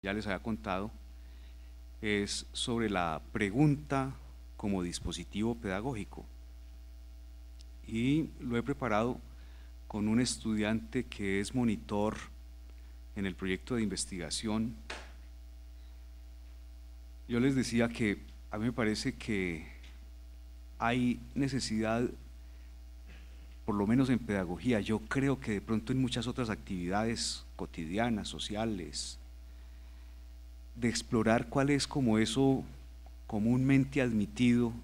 ya les había contado, es sobre la pregunta como dispositivo pedagógico. Y lo he preparado con un estudiante que es monitor en el proyecto de investigación. Yo les decía que a mí me parece que hay necesidad, por lo menos en pedagogía, yo creo que de pronto en muchas otras actividades cotidianas, sociales, de explorar cuál es como eso comúnmente admitido,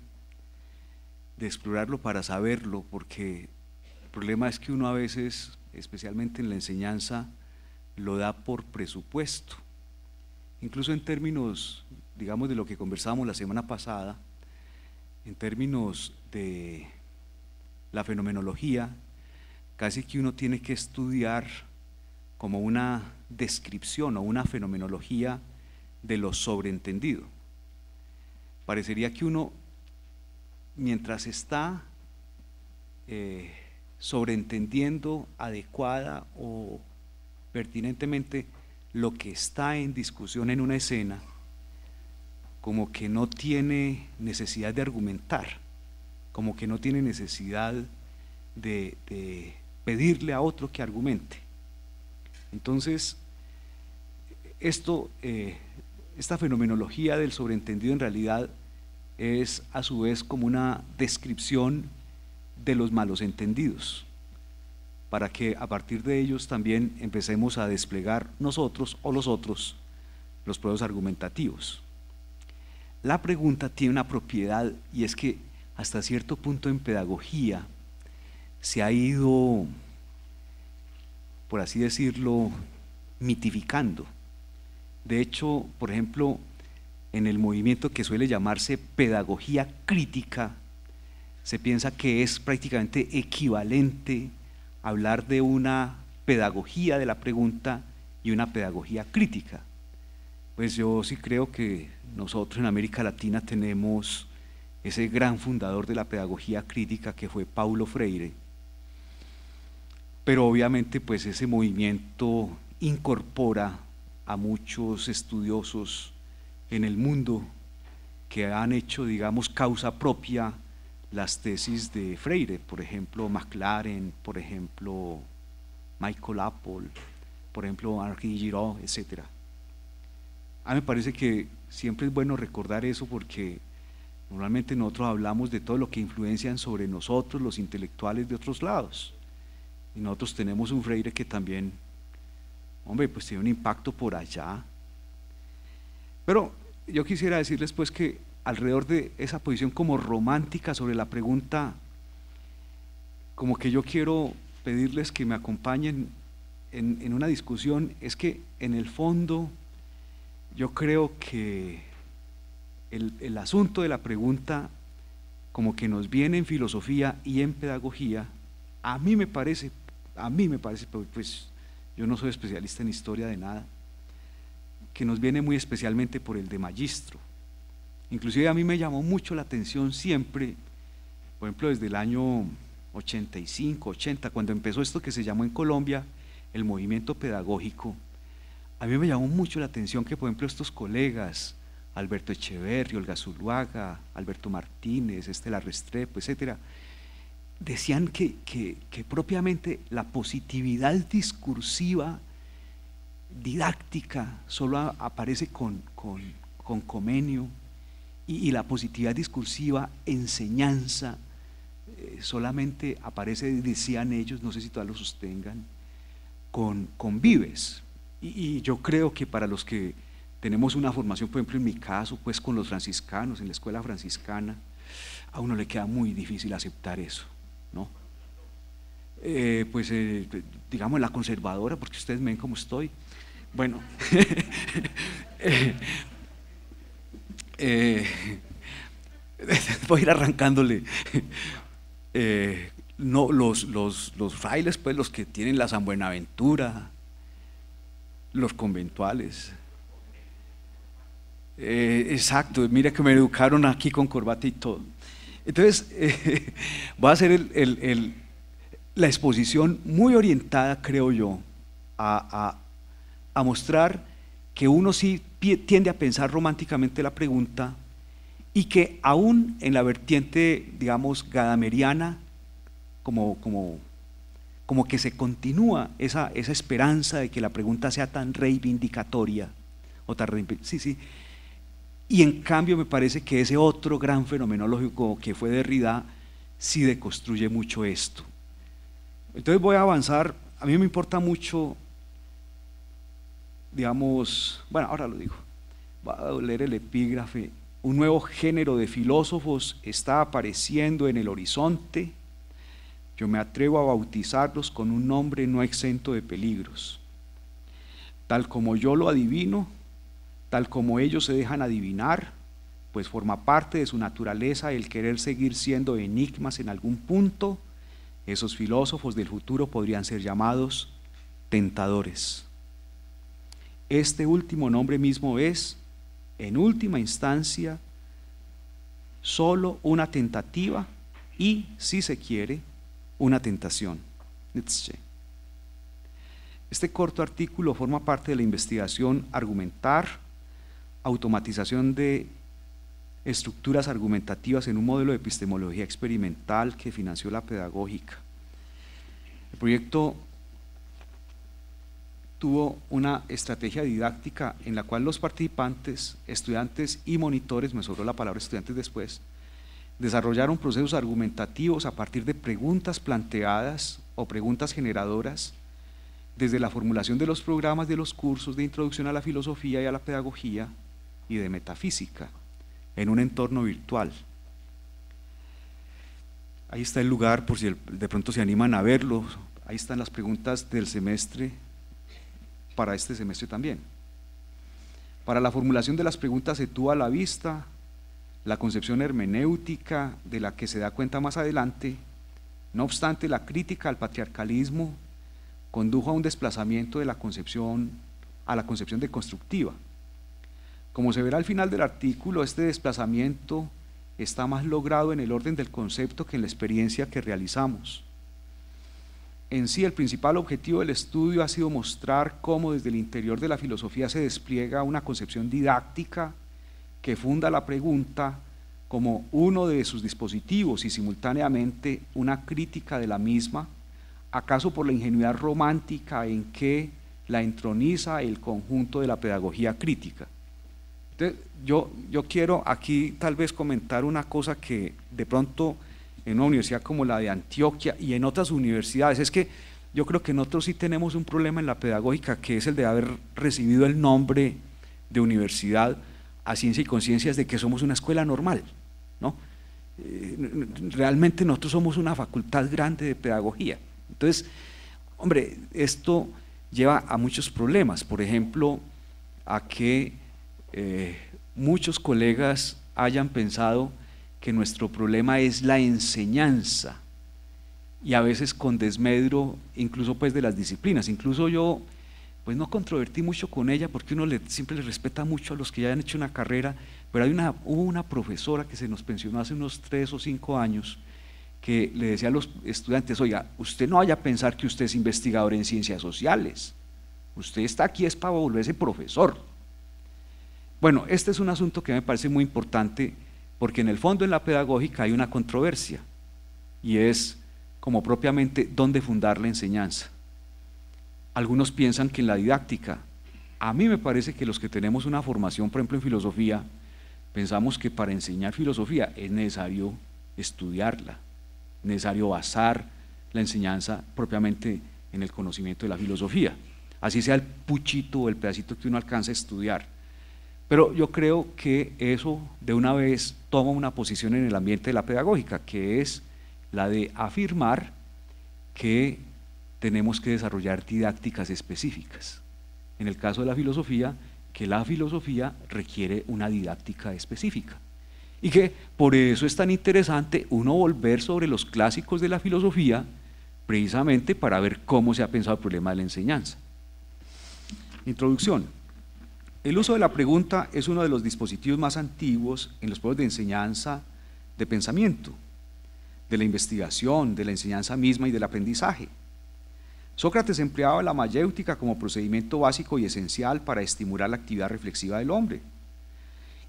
de explorarlo para saberlo, porque el problema es que uno a veces, especialmente en la enseñanza, lo da por presupuesto. Incluso en términos, digamos, de lo que conversábamos la semana pasada, en términos de la fenomenología, casi que uno tiene que estudiar como una descripción o una fenomenología de lo sobreentendido. Parecería que uno, mientras está sobreentendiendo adecuada o pertinentemente lo que está en discusión en una escena, como que no tiene necesidad de argumentar, como que no tiene necesidad de pedirle a otro que argumente. Entonces, esta fenomenología del sobreentendido en realidad es a su vez como una descripción de los malos entendidos, para que a partir de ellos también empecemos a desplegar nosotros o los otros los procesos argumentativos. La pregunta tiene una propiedad, y es que hasta cierto punto en pedagogía se ha ido, por así decirlo, mitificando. De hecho, por ejemplo, en el movimiento que suele llamarse pedagogía crítica, se piensa que es prácticamente equivalente hablar de una pedagogía de la pregunta y una pedagogía crítica. Pues yo sí creo que nosotros en América Latina tenemos ese gran fundador de la pedagogía crítica que fue Paulo Freire, pero obviamente pues ese movimiento incorpora a muchos estudiosos en el mundo que han hecho, digamos, causa propia las tesis de Freire, por ejemplo Maclaren, por ejemplo Michael Apple, por ejemplo Henri Giraud, etc. A mí me parece que siempre es bueno recordar eso, porque normalmente nosotros hablamos de todo lo que influencian sobre nosotros los intelectuales de otros lados, y nosotros tenemos un Freire que también, hombre, pues tiene un impacto por allá. Pero yo quisiera decirles pues que alrededor de esa posición como romántica sobre la pregunta, como que yo quiero pedirles que me acompañen en una discusión. Es que en el fondo yo creo que el asunto de la pregunta, como que nos viene en filosofía y en pedagogía, a mí me parece, pues yo no soy especialista en historia de nada, que nos viene muy especialmente por el de Magistro. Inclusive a mí me llamó mucho la atención siempre, por ejemplo desde el año 85, 80, cuando empezó esto que se llamó en Colombia el movimiento pedagógico. A mí me llamó mucho la atención que, por ejemplo, estos colegas, Alberto Echeverri, Olga Zuluaga, Alberto Martínez, Estela Restrepo, etcétera, decían que propiamente la positividad discursiva didáctica solo aparece con Comenio, y la positividad discursiva enseñanza solamente aparece, decían ellos, no sé si todavía lo sostengan, con Vives. Y yo creo que para los que tenemos una formación, por ejemplo en mi caso, pues con los franciscanos, en la escuela franciscana, a uno le queda muy difícil aceptar eso, ¿no? Digamos la conservadora, porque ustedes me ven como estoy. Bueno, voy a ir arrancándole. No, los frailes, pues los que tienen la San Buenaventura, los conventuales. Exacto, mira que me educaron aquí con corbata y todo. Entonces, voy a hacer la exposición muy orientada, creo yo, a mostrar que uno sí tiende a pensar románticamente la pregunta y que aún en la vertiente, digamos, gadameriana, como que se continúa esa esperanza de que la pregunta sea tan reivindicatoria, o tan sí, y en cambio me parece que ese otro gran fenomenológico que fue Derrida sí deconstruye mucho esto. Entonces voy a avanzar, a mí me importa mucho, digamos, bueno, ahora lo digo, voy a leer el epígrafe. Un nuevo género de filósofos está apareciendo en el horizonte. Yo me atrevo a bautizarlos con un nombre no exento de peligros. Tal como yo lo adivino, tal como ellos se dejan adivinar, pues forma parte de su naturaleza el querer seguir siendo enigmas en algún punto, esos filósofos del futuro podrían ser llamados tentadores. Este último nombre mismo es, en última instancia, solo una tentativa y, si se quiere, una tentación. Nietzsche. Este corto artículo forma parte de la investigación Argumentar, automatización de estructuras argumentativas en un modelo de epistemología experimental que financió la Pedagógica. El proyecto tuvo una estrategia didáctica en la cual los participantes, estudiantes y monitores, me sobró la palabra estudiantes después, desarrollaron procesos argumentativos a partir de preguntas planteadas o preguntas generadoras desde la formulación de los programas de los cursos de introducción a la filosofía y a la pedagogía y de metafísica en un entorno virtual. Ahí está el lugar por si de pronto se animan a verlo, ahí están las preguntas del semestre para este semestre también. Para la formulación de las preguntas se tuvo a la vista la concepción hermenéutica de la que se da cuenta más adelante. No obstante, la crítica al patriarcalismo condujo a un desplazamiento de la concepción a la concepción deconstructiva. Como se verá al final del artículo, este desplazamiento está más logrado en el orden del concepto que en la experiencia que realizamos. En sí, el principal objetivo del estudio ha sido mostrar cómo desde el interior de la filosofía se despliega una concepción didáctica que funda la pregunta como uno de sus dispositivos y simultáneamente una crítica de la misma, acaso por la ingenuidad romántica en que la entroniza el conjunto de la pedagogía crítica. Entonces, yo quiero aquí tal vez comentar una cosa que de pronto en una universidad como la de Antioquia y en otras universidades, es que yo creo que nosotros sí tenemos un problema en la pedagógica, que es el de haber recibido el nombre de universidad a ciencia y conciencias de que somos una escuela normal, ¿no? Realmente nosotros somos una facultad grande de pedagogía. Entonces, hombre, esto lleva a muchos problemas, por ejemplo, a que muchos colegas hayan pensado que nuestro problema es la enseñanza y a veces con desmedro incluso pues de las disciplinas. Incluso yo pues no controvertí mucho con ella porque uno siempre le respeta mucho a los que ya han hecho una carrera, pero hubo una profesora que se nos pensionó hace unos 3 o 5 años que le decía a los estudiantes: oiga, usted no vaya a pensar que usted es investigador en ciencias sociales, usted está aquí es para volverse profesor. Bueno, este es un asunto que me parece muy importante porque en el fondo en la pedagógica hay una controversia y es como propiamente dónde fundar la enseñanza. Algunos piensan que en la didáctica. A mí me parece que los que tenemos una formación, por ejemplo en filosofía, pensamos que para enseñar filosofía es necesario estudiarla, necesario basar la enseñanza propiamente en el conocimiento de la filosofía, así sea el puchito o el pedacito que uno alcanza a estudiar. Pero yo creo que eso de una vez toma una posición en el ambiente de la pedagógica, que es la de afirmar que tenemos que desarrollar didácticas específicas. En el caso de la filosofía, que la filosofía requiere una didáctica específica. Y que por eso es tan interesante uno volver sobre los clásicos de la filosofía, precisamente para ver cómo se ha pensado el problema de la enseñanza. Introducción. El uso de la pregunta es uno de los dispositivos más antiguos en los pueblos de enseñanza de pensamiento, de la investigación, de la enseñanza misma y del aprendizaje. Sócrates empleaba la mayéutica como procedimiento básico y esencial para estimular la actividad reflexiva del hombre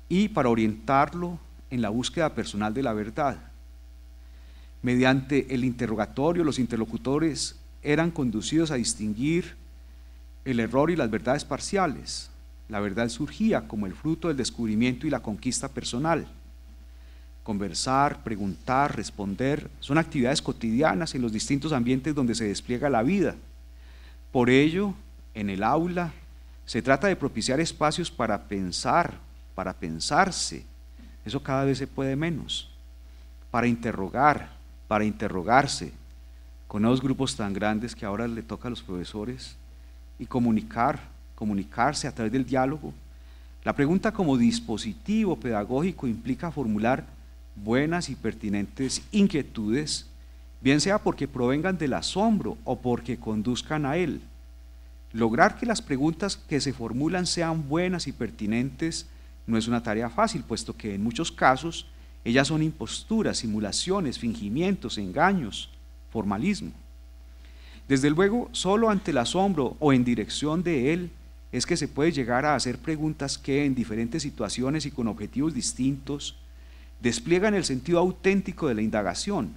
y para orientarlo en la búsqueda personal de la verdad. Mediante el interrogatorio, los interlocutores eran conducidos a distinguir el error y las verdades parciales. La verdad surgía como el fruto del descubrimiento y la conquista personal. Conversar, preguntar, responder son actividades cotidianas en los distintos ambientes donde se despliega la vida. Por ello, en el aula se trata de propiciar espacios para pensar, para pensarse. Eso cada vez se puede menos. Para interrogar, para interrogarse, con nuevos grupos tan grandes que ahora le toca a los profesores, y comunicarse a través del diálogo. La pregunta como dispositivo pedagógico implica formular buenas y pertinentes inquietudes, bien sea porque provengan del asombro o porque conduzcan a él. Lograr que las preguntas que se formulan sean buenas y pertinentes no es una tarea fácil, puesto que en muchos casos ellas son imposturas, simulaciones, fingimientos, engaños, formalismo. Desde luego, solo ante el asombro o en dirección de él es que se puede llegar a hacer preguntas que en diferentes situaciones y con objetivos distintos despliegan el sentido auténtico de la indagación.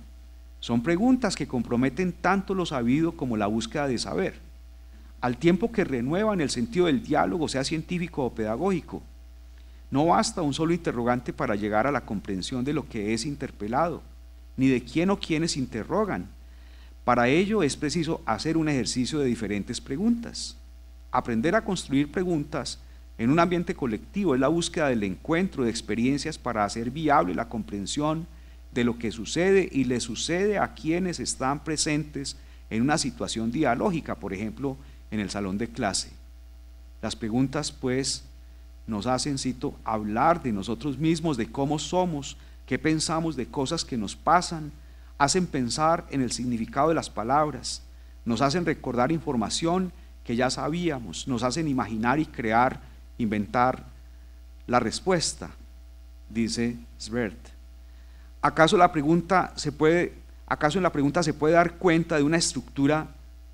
Son preguntas que comprometen tanto lo sabido como la búsqueda de saber, al tiempo que renuevan el sentido del diálogo, sea científico o pedagógico. No basta un solo interrogante para llegar a la comprensión de lo que es interpelado, ni de quién o quiénes interrogan. Para ello es preciso hacer un ejercicio de diferentes preguntas. Aprender a construir preguntas en un ambiente colectivo es la búsqueda del encuentro de experiencias para hacer viable la comprensión de lo que sucede y le sucede a quienes están presentes en una situación dialógica, por ejemplo, en el salón de clase. Las preguntas, pues, nos hacen, cito, hablar de nosotros mismos, de cómo somos, qué pensamos de cosas que nos pasan, hacen pensar en el significado de las palabras, nos hacen recordar información que ya sabíamos, nos hacen imaginar y crear, inventar la respuesta, dice Svert. ¿Acaso en la pregunta se puede dar cuenta de una estructura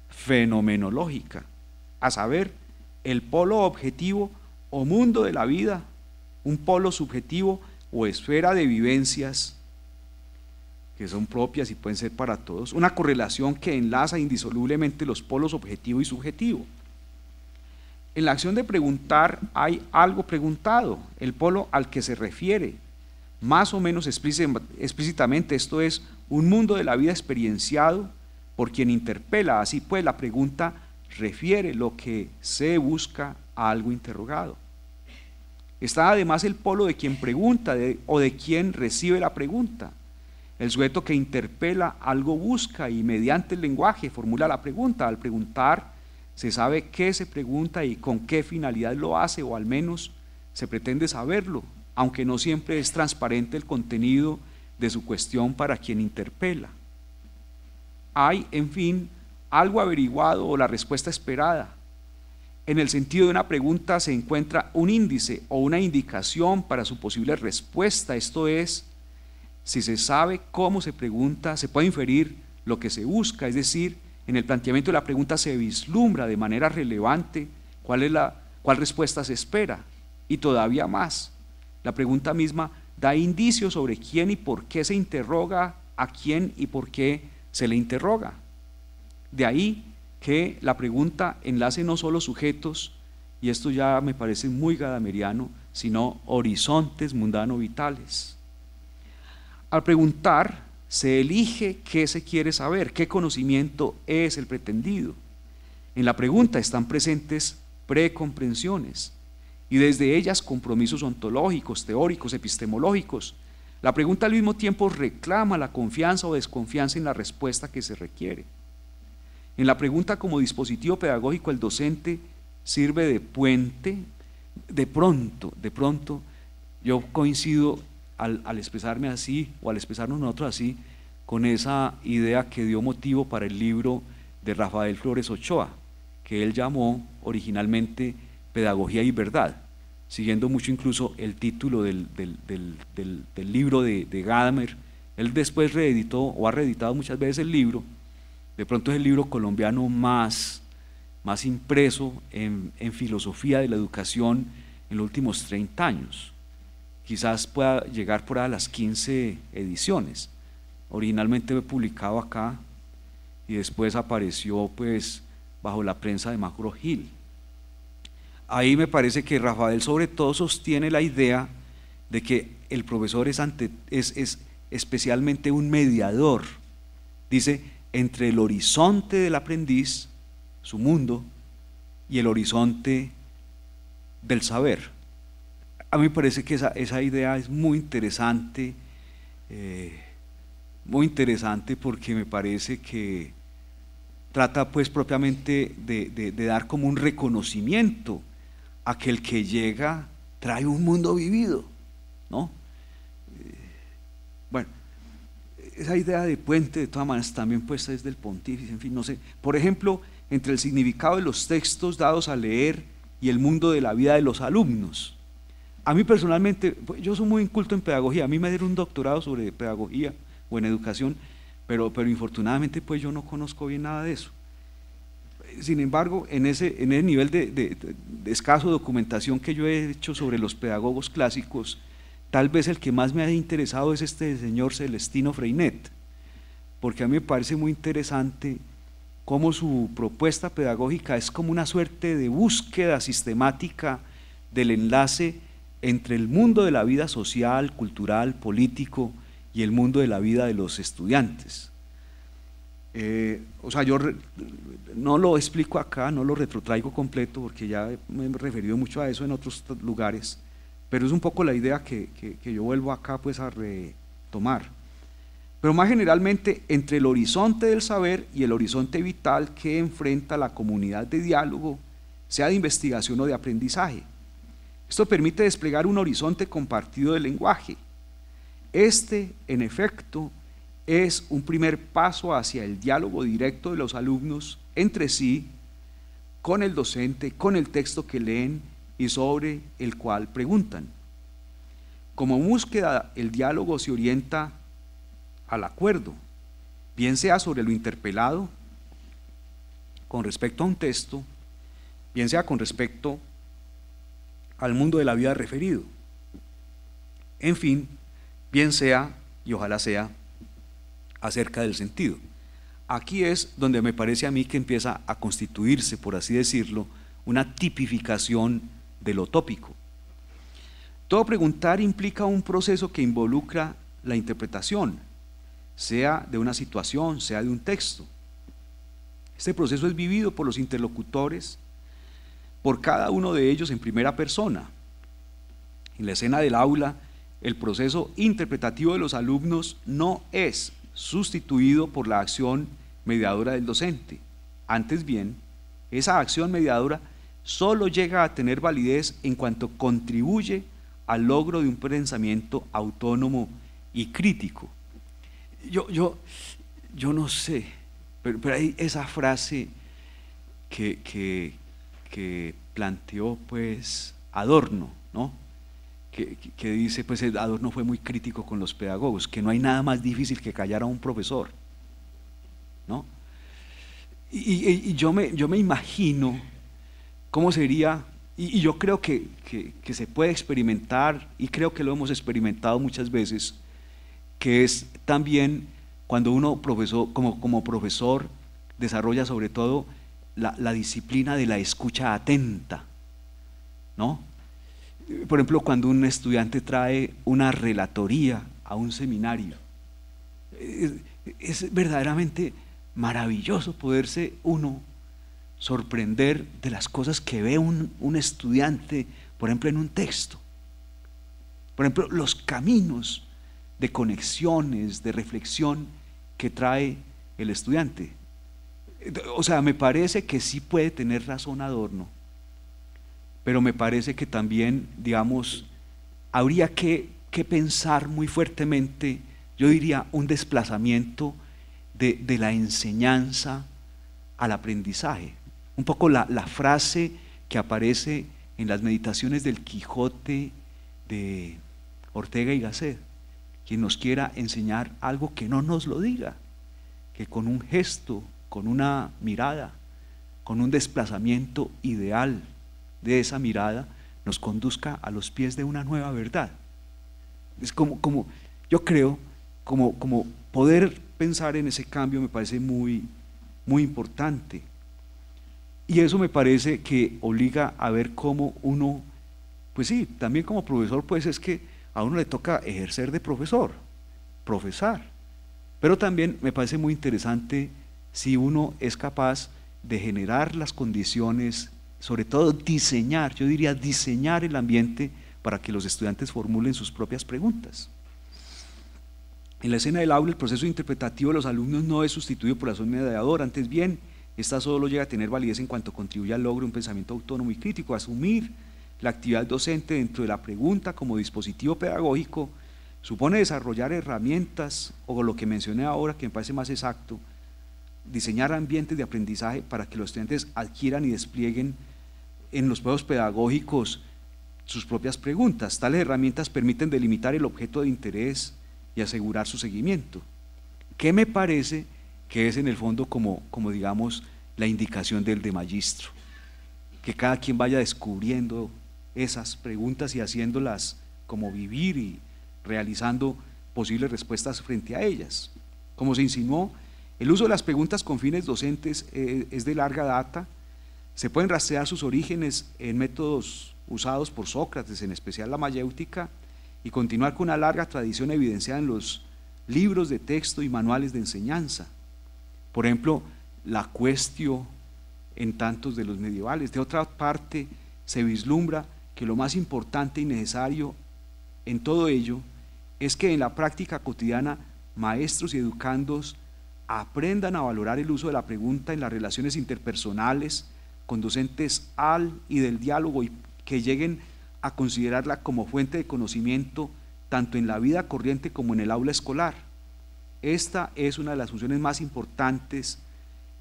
fenomenológica, a saber, el polo objetivo o mundo de la vida, un polo subjetivo o esfera de vivencias que son propias y pueden ser para todos, una correlación que enlaza indisolublemente los polos objetivo y subjetivo? En la acción de preguntar hay algo preguntado, el polo al que se refiere, más o menos explícitamente, esto es, un mundo de la vida experienciado por quien interpela. Así pues, la pregunta refiere lo que se busca a algo interrogado. Está además el polo de quien pregunta o de quien recibe la pregunta. El sujeto que interpela algo busca y mediante el lenguaje formula la pregunta. Al preguntar se sabe qué se pregunta y con qué finalidad lo hace, o al menos se pretende saberlo, aunque no siempre es transparente el contenido de su cuestión para quien interpela. Hay, en fin, algo averiguado o la respuesta esperada. En el sentido de una pregunta se encuentra un índice o una indicación para su posible respuesta, esto es, si se sabe cómo se pregunta, se puede inferir lo que se busca, es decir, en el planteamiento de la pregunta se vislumbra de manera relevante cuál respuesta se espera, y todavía más, la pregunta misma da indicios sobre quién y por qué se interroga, a quién y por qué se le interroga. De ahí que la pregunta enlace no solo sujetos, y esto ya me parece muy gadameriano, sino horizontes mundano-vitales. Al preguntar, se elige qué se quiere saber, qué conocimiento es el pretendido. En la pregunta están presentes precomprensiones y desde ellas compromisos ontológicos, teóricos, epistemológicos. La pregunta al mismo tiempo reclama la confianza o desconfianza en la respuesta que se requiere. En la pregunta como dispositivo pedagógico el docente sirve de puente. De pronto, yo coincido al expresarme así, o al expresarnos nosotros así, con esa idea que dio motivo para el libro de Rafael Flores Ochoa, que él llamó originalmente Pedagogía y Verdad, siguiendo mucho incluso el título del libro de Gadamer. Él después reeditó o ha reeditado muchas veces el libro, De pronto es el libro colombiano más impreso en filosofía de la educación en los últimos 30 años. Quizás pueda llegar por a las 15 ediciones. Originalmente fue publicado acá y después apareció pues bajo la prensa de Macro Gil. Ahí me parece que Rafael sobre todo sostiene la idea de que el profesor es especialmente un mediador, dice, entre el horizonte del aprendiz, su mundo, y el horizonte del saber. A mí me parece que esa idea es muy interesante porque me parece que trata pues propiamente de dar como un reconocimiento a que el que llega trae un mundo vivido, ¿no? Bueno, esa idea de puente de todas maneras también puesta desde el pontífice, en fin, no sé. Por ejemplo, entre el significado de los textos dados a leer y el mundo de la vida de los alumnos. A mí personalmente, yo soy muy inculto en pedagogía, a mí me dieron un doctorado sobre pedagogía o en educación, pero infortunadamente pues yo no conozco bien nada de eso. Sin embargo, en ese nivel de escaso documentación que yo he hecho sobre los pedagogos clásicos, tal vez el que más me ha interesado es este señor Celestino Freinet, porque a mí me parece muy interesante cómo su propuesta pedagógica es como una suerte de búsqueda sistemática del enlace entre el mundo de la vida social, cultural, político y el mundo de la vida de los estudiantes. O sea, yo no lo explico acá, no lo retrotraigo completo porque ya me he referido mucho a eso en otros lugares, pero es un poco la idea que yo vuelvo acá pues a retomar. Pero más generalmente entre el horizonte del saber y el horizonte vital que enfrenta la comunidad de diálogo, sea de investigación o de aprendizaje. Esto permite desplegar un horizonte compartido del lenguaje. Este, en efecto, es un primer paso hacia el diálogo directo de los alumnos entre sí, con el docente, con el texto que leen y sobre el cual preguntan. Como búsqueda, el diálogo se orienta al acuerdo, bien sea sobre lo interpelado con respecto a un texto, bien sea con respecto al mundo de la vida referido. En fin, bien sea, y ojalá sea, acerca del sentido. Aquí es donde me parece a mí que empieza a constituirse, por así decirlo, una tipificación de lo tópico. Todo preguntar implica un proceso que involucra la interpretación, sea de una situación, sea de un texto. Este proceso es vivido por los interlocutores, por cada uno de ellos en primera persona. En la escena del aula, el proceso interpretativo de los alumnos no es sustituido por la acción mediadora del docente. Antes bien, esa acción mediadora solo llega a tener validez en cuanto contribuye al logro de un pensamiento autónomo y crítico. Yo no sé, pero hay esa frase que planteó pues Adorno, ¿no? Que dice, pues Adorno fue muy crítico con los pedagogos, que no hay nada más difícil que callar a un profesor, ¿no? Y yo me imagino cómo sería, y yo creo que se puede experimentar, y creo que lo hemos experimentado muchas veces, que es también cuando uno como profesor desarrolla sobre todo la disciplina de la escucha atenta, ¿no? Por ejemplo, cuando un estudiante trae una relatoría a un seminario, es verdaderamente maravilloso poderse uno sorprender de las cosas que ve un estudiante, por ejemplo, en un texto. Por ejemplo, los caminos de conexiones, de reflexión que trae el estudiante. O sea, me parece que sí puede tener razón Adorno, pero me parece que también, digamos, habría que pensar muy fuertemente, yo diría, un desplazamiento de la enseñanza al aprendizaje. Un poco la frase que aparece en las meditaciones del Quijote de Ortega y Gasset: quien nos quiera enseñar algo que no nos lo diga, que con un gesto con una mirada, con un desplazamiento ideal de esa mirada, nos conduzca a los pies de una nueva verdad. Es como yo creo, como poder pensar en ese cambio me parece muy, muy importante. Y eso me parece que obliga a ver cómo uno, pues sí, también como profesor, pues es que a uno le toca ejercer de profesor, profesar. Pero también me parece muy interesante si uno es capaz de generar las condiciones, sobre todo diseñar, yo diría diseñar el ambiente para que los estudiantes formulen sus propias preguntas. En la escena del aula, el proceso interpretativo de los alumnos no es sustituido por la acción mediadora, antes bien, esta solo llega a tener validez en cuanto contribuye al logro de un pensamiento autónomo y crítico. Asumir la actividad docente dentro de la pregunta como dispositivo pedagógico supone desarrollar herramientas, o lo que mencioné ahora, que me parece más exacto, diseñar ambientes de aprendizaje para que los estudiantes adquieran y desplieguen en los procesos pedagógicos sus propias preguntas. Tales herramientas permiten delimitar el objeto de interés y asegurar su seguimiento, que me parece que es en el fondo como digamos la indicación del de magistro, que cada quien vaya descubriendo esas preguntas y haciéndolas como vivir y realizando posibles respuestas frente a ellas. Como se insinuó, el uso de las preguntas con fines docentes es de larga data. Se pueden rastrear sus orígenes en métodos usados por Sócrates, en especial la mayéutica, y continuar con una larga tradición evidenciada en los libros de texto y manuales de enseñanza. Por ejemplo, la Quaestio en tantos de los medievales. De otra parte, se vislumbra que lo más importante y necesario en todo ello es que en la práctica cotidiana maestros y educandos aprendan a valorar el uso de la pregunta en las relaciones interpersonales, conducentes al y del diálogo, y que lleguen a considerarla como fuente de conocimiento tanto en la vida corriente como en el aula escolar. Esta es una de las funciones más importantes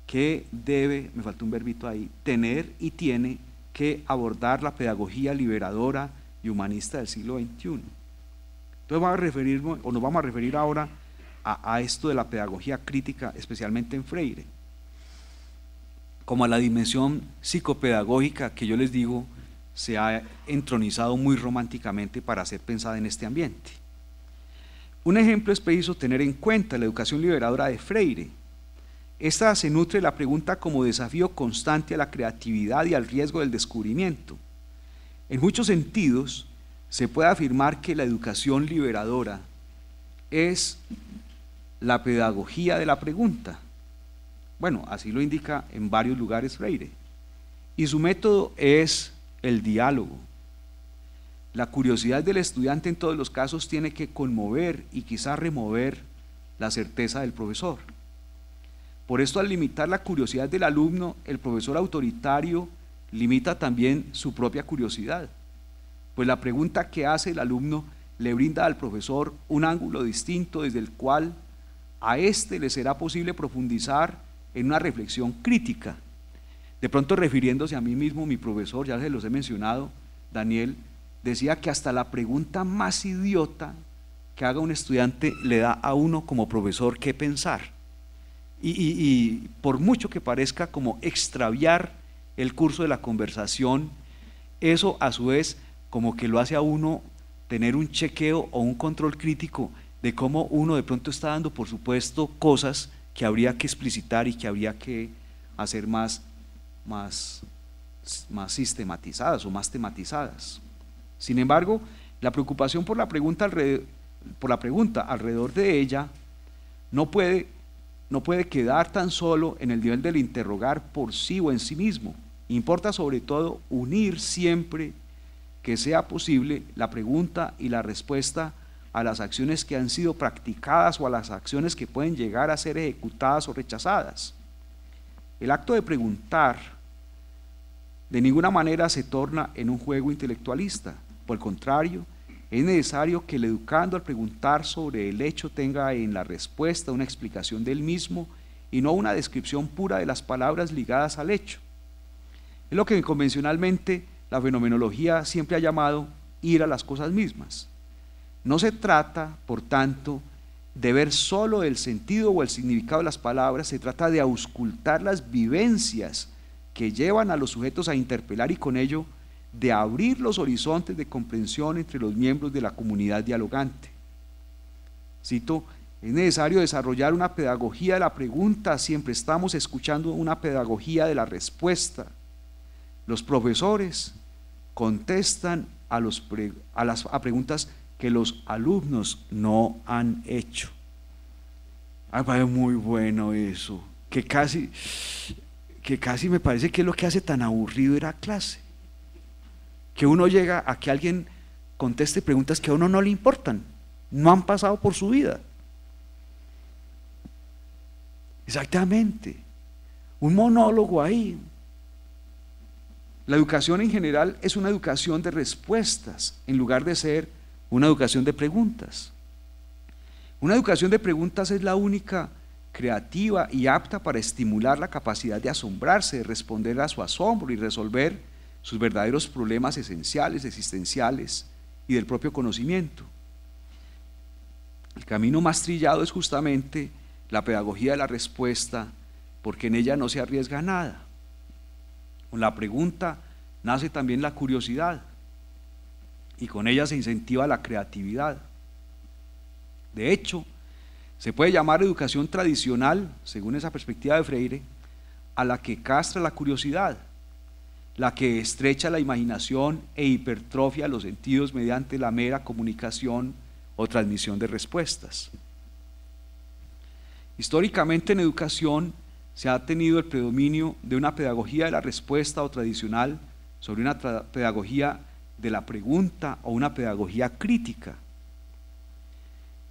que debe, me faltó un verbito ahí, tener y tiene que abordar la pedagogía liberadora y humanista del siglo XXI. Entonces nos vamos a referir ahora a esto de la pedagogía crítica, especialmente en Freire, como a la dimensión psicopedagógica que yo les digo se ha entronizado muy románticamente para ser pensada en este ambiente. Un ejemplo es preciso tener en cuenta la educación liberadora de Freire. Esta se nutre de la pregunta como desafío constante a la creatividad y al riesgo del descubrimiento. En muchos sentidos, se puede afirmar que la educación liberadora es la pedagogía de la pregunta. Bueno, así lo indica en varios lugares Freire. Y su método es el diálogo. La curiosidad del estudiante en todos los casos tiene que conmover y quizá remover la certeza del profesor. Por esto, al limitar la curiosidad del alumno, el profesor autoritario limita también su propia curiosidad, pues la pregunta que hace el alumno le brinda al profesor un ángulo distinto desde el cual a éste le será posible profundizar en una reflexión crítica. De pronto, refiriéndose a mí mismo, mi profesor, ya se los he mencionado, Daniel, decía que hasta la pregunta más idiota que haga un estudiante le da a uno como profesor qué pensar. Y por mucho que parezca como extraviar el curso de la conversación, eso a su vez como que lo hace a uno tener un chequeo o un control crítico de cómo uno de pronto está dando por supuesto cosas que habría que explicitar y que habría que hacer más sistematizadas o más tematizadas. Sin embargo, la preocupación por la pregunta alrededor de ella no puede quedar tan solo en el nivel del interrogar por sí o en sí mismo. Importa sobre todo unir siempre que sea posible la pregunta y la respuesta a las acciones que han sido practicadas o a las acciones que pueden llegar a ser ejecutadas o rechazadas. El acto de preguntar de ninguna manera se torna en un juego intelectualista. Por el contrario, es necesario que el educando al preguntar sobre el hecho tenga en la respuesta una explicación del mismo y no una descripción pura de las palabras ligadas al hecho. Es lo que convencionalmente la fenomenología siempre ha llamado ir a las cosas mismas. No se trata, por tanto, de ver solo el sentido o el significado de las palabras, se trata de auscultar las vivencias que llevan a los sujetos a interpelar y con ello de abrir los horizontes de comprensión entre los miembros de la comunidad dialogante. Cito: es necesario desarrollar una pedagogía de la pregunta, siempre estamos escuchando una pedagogía de la respuesta. Los profesores contestan a preguntas que los alumnos no han hecho. Me parece muy bueno eso, que casi me parece que es lo que hace tan aburrido ir a clase, que uno llega a que alguien conteste preguntas que a uno no le importan, no han pasado por su vida. Exactamente, un monólogo ahí. La educación en general es una educación de respuestas en lugar de ser una educación de preguntas. Una educación de preguntas es la única creativa y apta para estimular la capacidad de asombrarse, de responder a su asombro y resolver sus verdaderos problemas esenciales, existenciales y del propio conocimiento. El camino más trillado es justamente la pedagogía de la respuesta, porque en ella no se arriesga nada. Con la pregunta nace también la curiosidad y con ella se incentiva la creatividad. De hecho, se puede llamar educación tradicional, según esa perspectiva de Freire, a la que castra la curiosidad, la que estrecha la imaginación e hipertrofia los sentidos mediante la mera comunicación o transmisión de respuestas. Históricamente en educación se ha tenido el predominio de una pedagogía de la respuesta o tradicional sobre una pedagogía de la pregunta o una pedagogía crítica.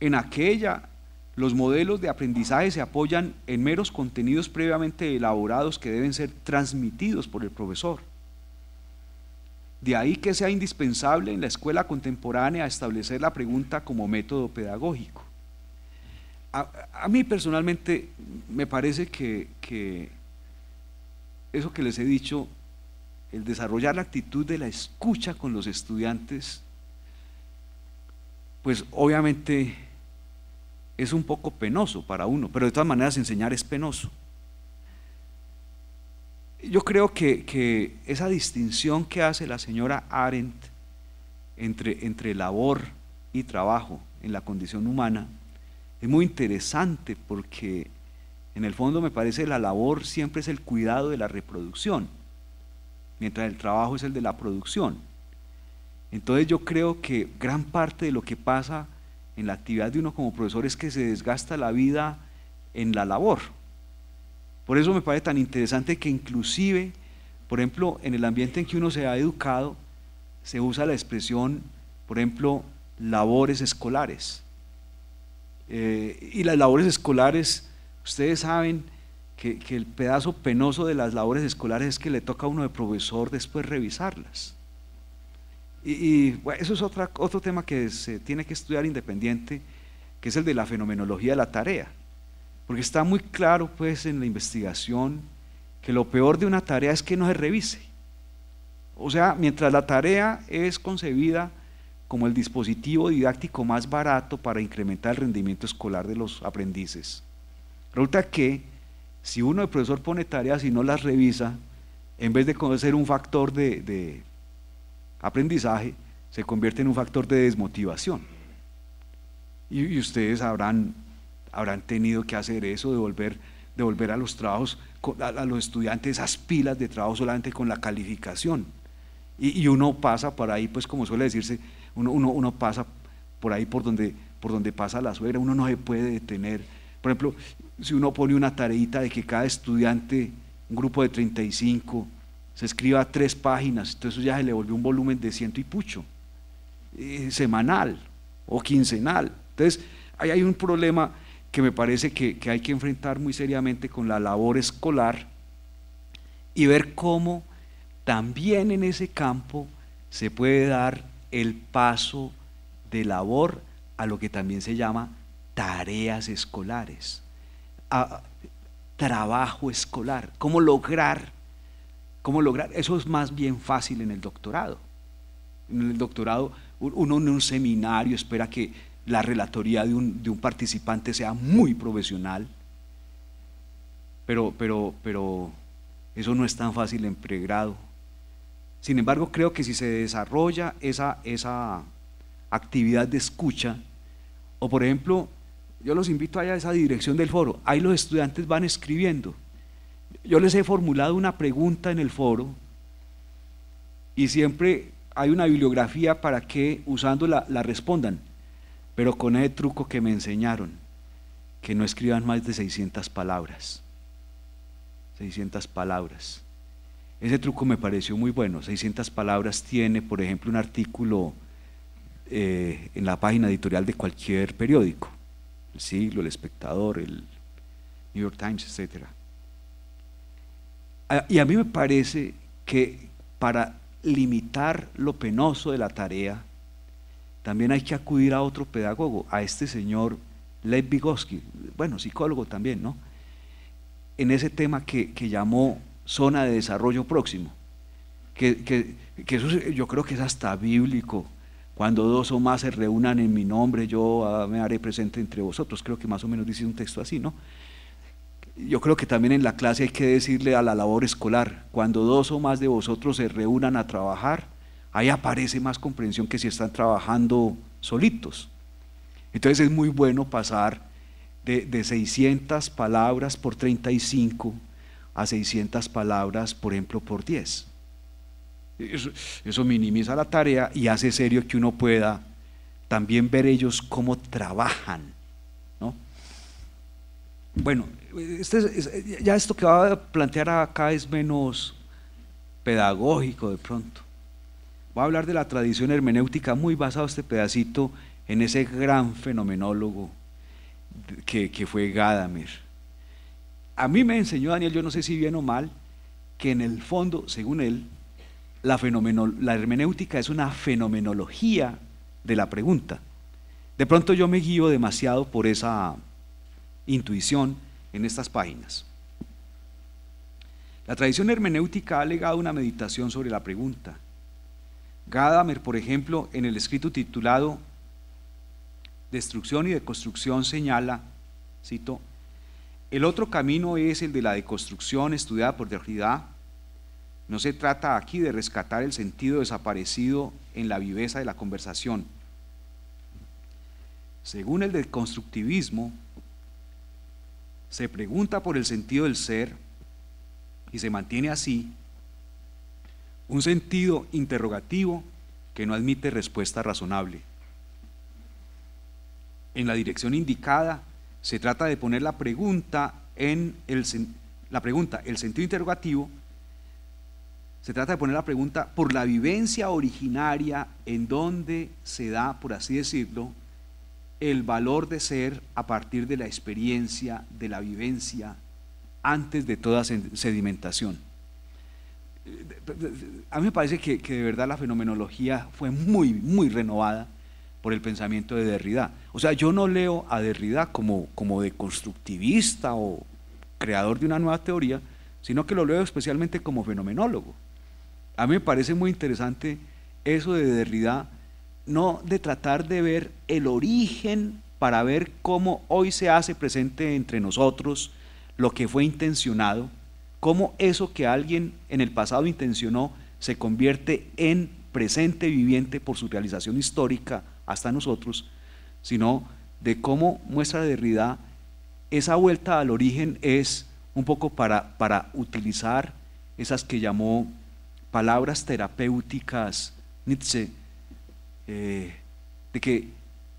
En aquella, los modelos de aprendizaje se apoyan en meros contenidos previamente elaborados que deben ser transmitidos por el profesor. De ahí que sea indispensable en la escuela contemporánea establecer la pregunta como método pedagógico. A mí personalmente me parece que eso que les he dicho, el desarrollar la actitud de la escucha con los estudiantes, pues obviamente es un poco penoso para uno, pero de todas maneras enseñar es penoso. Yo creo que esa distinción que hace la señora Arendt entre labor y trabajo en la condición humana es muy interesante, porque en el fondo me parece la labor siempre es el cuidado de la reproducción, mientras el trabajo es el de la producción. Entonces yo creo que gran parte de lo que pasa en la actividad de uno como profesor es que se desgasta la vida en la labor. Por eso me parece tan interesante que inclusive, por ejemplo, en el ambiente en que uno se ha educado, se usa la expresión, por ejemplo, labores escolares. Y las labores escolares, ustedes saben que el pedazo penoso de las labores escolares es que le toca a uno de profesor después revisarlas. Bueno, eso es otro tema que se tiene que estudiar independiente, que es el de la fenomenología de la tarea, porque está muy claro pues en la investigación que lo peor de una tarea es que no se revise. O sea, mientras la tarea es concebida como el dispositivo didáctico más barato para incrementar el rendimiento escolar de los aprendices, resulta que si uno de profesor pone tareas y no las revisa, en vez de ser un factor de aprendizaje, se convierte en un factor de desmotivación. Y ustedes habrán tenido que hacer eso, devolver a los trabajos, a los estudiantes esas pilas de trabajo solamente con la calificación. Y uno pasa por ahí, pues como suele decirse, uno pasa por ahí por donde pasa la suegra, uno no se puede detener. Por ejemplo, si uno pone una tareita de que cada estudiante, un grupo de 35, se escriba 3 páginas, entonces eso ya se le volvió un volumen de 100 y pucho, semanal o quincenal. Entonces ahí hay un problema que me parece que hay que enfrentar muy seriamente con la labor escolar y ver cómo también en ese campo se puede dar el paso de labor a lo que también se llama tareas escolares, a trabajo escolar. ¿Cómo lograr? Eso es más bien fácil en el doctorado. En el doctorado uno en un seminario espera que la relatoría de un participante sea muy profesional, pero eso no es tan fácil en pregrado. Sin embargo, creo que si se desarrolla esa actividad de escucha, o por ejemplo, yo los invito allá a esa dirección del foro, ahí los estudiantes van escribiendo. Yo les he formulado una pregunta en el foro y siempre hay una bibliografía para que usándola la respondan, pero con ese truco que me enseñaron, que no escriban más de 600 palabras. 600 palabras. Ese truco me pareció muy bueno. 600 palabras tiene, por ejemplo, un artículo en la página editorial de cualquier periódico, El Siglo, El Espectador, el New York Times, etc. Y a mí me parece que para limitar lo penoso de la tarea, también hay que acudir a otro pedagogo, a este señor Lev Vygotsky, bueno, psicólogo también, ¿no? En ese tema que llamó zona de desarrollo próximo, que eso yo creo que es hasta bíblico. Cuando dos o más se reúnan en mi nombre, yo me haré presente entre vosotros. Creo que más o menos dice un texto así, ¿no? Yo creo que también en la clase hay que decirle a la labor escolar, cuando dos o más de vosotros se reúnan a trabajar, ahí aparece más comprensión que si están trabajando solitos. Entonces es muy bueno pasar de 600 palabras por 35 a 600 palabras, por ejemplo, por 10. Eso minimiza la tarea y hace serio que uno pueda también ver ellos cómo trabajan, ¿no? Bueno, ya esto que va a plantear acá es menos pedagógico de pronto. Voy a hablar de la tradición hermenéutica, muy basado este pedacito en ese gran fenomenólogo que fue Gadamer. A mí me enseñó Daniel, yo no sé si bien o mal, que en el fondo, según él, la hermenéutica es una fenomenología de la pregunta. De pronto yo me guío demasiado por esa intuición en estas páginas. La tradición hermenéutica ha legado una meditación sobre la pregunta. Gadamer, por ejemplo, en el escrito titulado Destrucción y Deconstrucción señala, cito, el otro camino es el de la deconstrucción estudiada por Derrida. No se trata aquí de rescatar el sentido desaparecido en la viveza de la conversación. Según el deconstructivismo, se pregunta por el sentido del ser y se mantiene así un sentido interrogativo que no admite respuesta razonable. En la dirección indicada se trata de poner la pregunta el sentido interrogativo, se trata de poner la pregunta por la vivencia originaria en donde se da, por así decirlo, el valor de ser a partir de la experiencia, de la vivencia, antes de toda sedimentación. A mí me parece que de verdad la fenomenología fue muy, muy renovada por el pensamiento de Derrida. O sea, yo no leo a Derrida como deconstructivista o creador de una nueva teoría, sino que lo leo especialmente como fenomenólogo. A mí me parece muy interesante eso de Derrida, no de tratar de ver el origen para ver cómo hoy se hace presente entre nosotros lo que fue intencionado, cómo eso que alguien en el pasado intencionó se convierte en presente viviente por su realización histórica hasta nosotros, sino de cómo muestra Derrida esa vuelta al origen es un poco para utilizar esas que llamó palabras terapéuticas Nietzsche, de que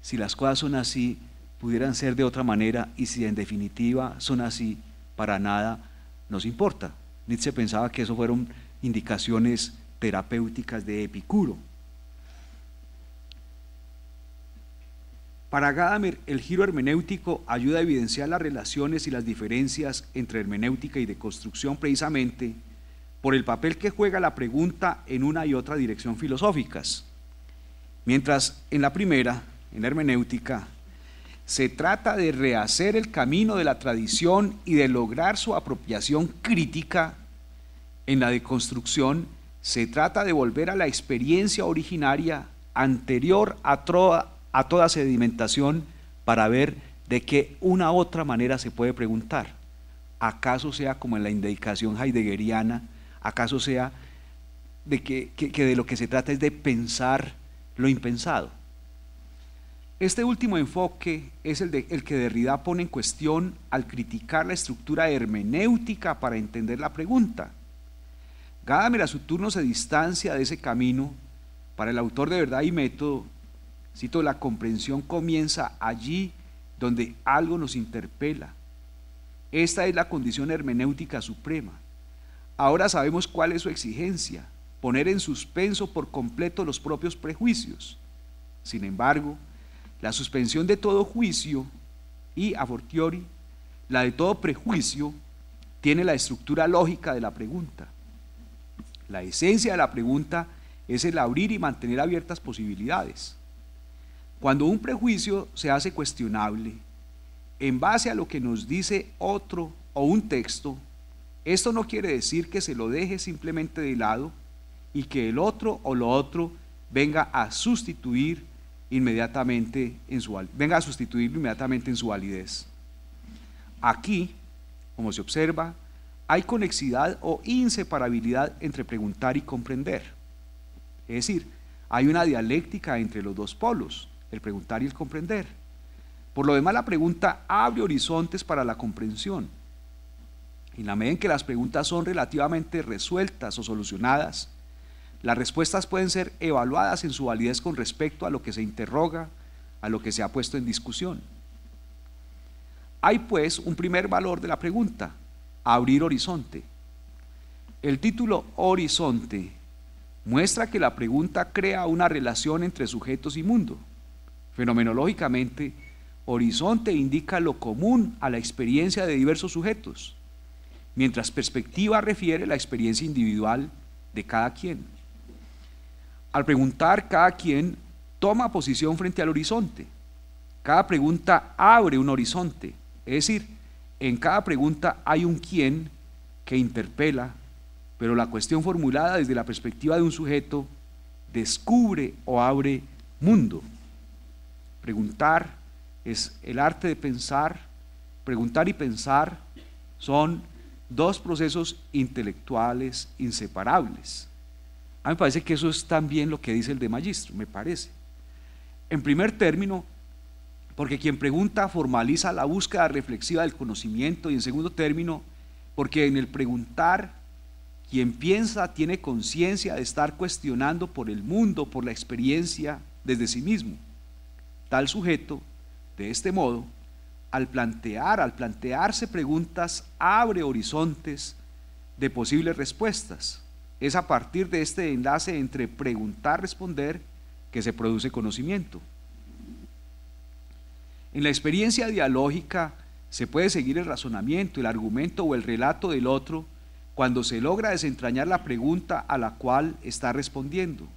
si las cosas son así, pudieran ser de otra manera, y si en definitiva son así, para nada nos importa. Nietzsche pensaba que eso fueron indicaciones terapéuticas de Epicuro. Para Gadamer, el giro hermenéutico ayuda a evidenciar las relaciones y las diferencias entre hermenéutica y deconstrucción precisamente por el papel que juega la pregunta en una y otra dirección filosóficas. Mientras en la primera, en la hermenéutica, se trata de rehacer el camino de la tradición y de lograr su apropiación crítica, en la deconstrucción se trata de volver a la experiencia originaria anterior a a toda sedimentación para ver de qué una otra manera se puede preguntar. ¿Acaso sea como en la indicación heideggeriana? ¿Acaso sea de que de lo que se trata es de pensar lo impensado? Este último enfoque es el que Derrida pone en cuestión al criticar la estructura hermenéutica para entender la pregunta. Gadamer a su turno se distancia de ese camino. Para el autor de Verdad y Método, cito, la comprensión comienza allí donde algo nos interpela. Esta es la condición hermenéutica suprema. Ahora sabemos cuál es su exigencia: poner en suspenso por completo los propios prejuicios. Sin embargo, la suspensión de todo juicio y, a fortiori, la de todo prejuicio, tiene la estructura lógica de la pregunta. La esencia de la pregunta es el abrir y mantener abiertas posibilidades. Cuando un prejuicio se hace cuestionable, en base a lo que nos dice otro o un texto, esto no quiere decir que se lo deje simplemente de lado y que el otro o lo otro venga a sustituirlo inmediatamente en su validez. Aquí, como se observa, hay conexidad o inseparabilidad entre preguntar y comprender. Es decir, hay una dialéctica entre los dos polos, el preguntar y el comprender. Por lo demás, la pregunta abre horizontes para la comprensión. En la medida en que las preguntas son relativamente resueltas o solucionadas, las respuestas pueden ser evaluadas en su validez con respecto a lo que se interroga, a lo que se ha puesto en discusión. Hay pues un primer valor de la pregunta: abrir horizonte. El título Horizonte muestra que la pregunta crea una relación entre sujetos y mundo. Fenomenológicamente, horizonte indica lo común a la experiencia de diversos sujetos, mientras perspectiva refiere la experiencia individual de cada quien. Al preguntar, cada quien toma posición frente al horizonte. Cada pregunta abre un horizonte, es decir, en cada pregunta hay un quién que interpela, pero la cuestión formulada desde la perspectiva de un sujeto descubre o abre mundo. Preguntar es el arte de pensar. Preguntar y pensar son dos procesos intelectuales inseparables. A mí me parece que eso es también lo que dice el de Magistro, me parece. En primer término, porque quien pregunta formaliza la búsqueda reflexiva del conocimiento, y en segundo término, porque en el preguntar, quien piensa tiene conciencia de estar cuestionando por el mundo, por la experiencia desde sí mismo. Tal sujeto, de este modo, al plantearse preguntas, abre horizontes de posibles respuestas. Es a partir de este enlace entre preguntar-responder que se produce conocimiento. En la experiencia dialógica se puede seguir el razonamiento, el argumento o el relato del otro cuando se logra desentrañar la pregunta a la cual está respondiendo.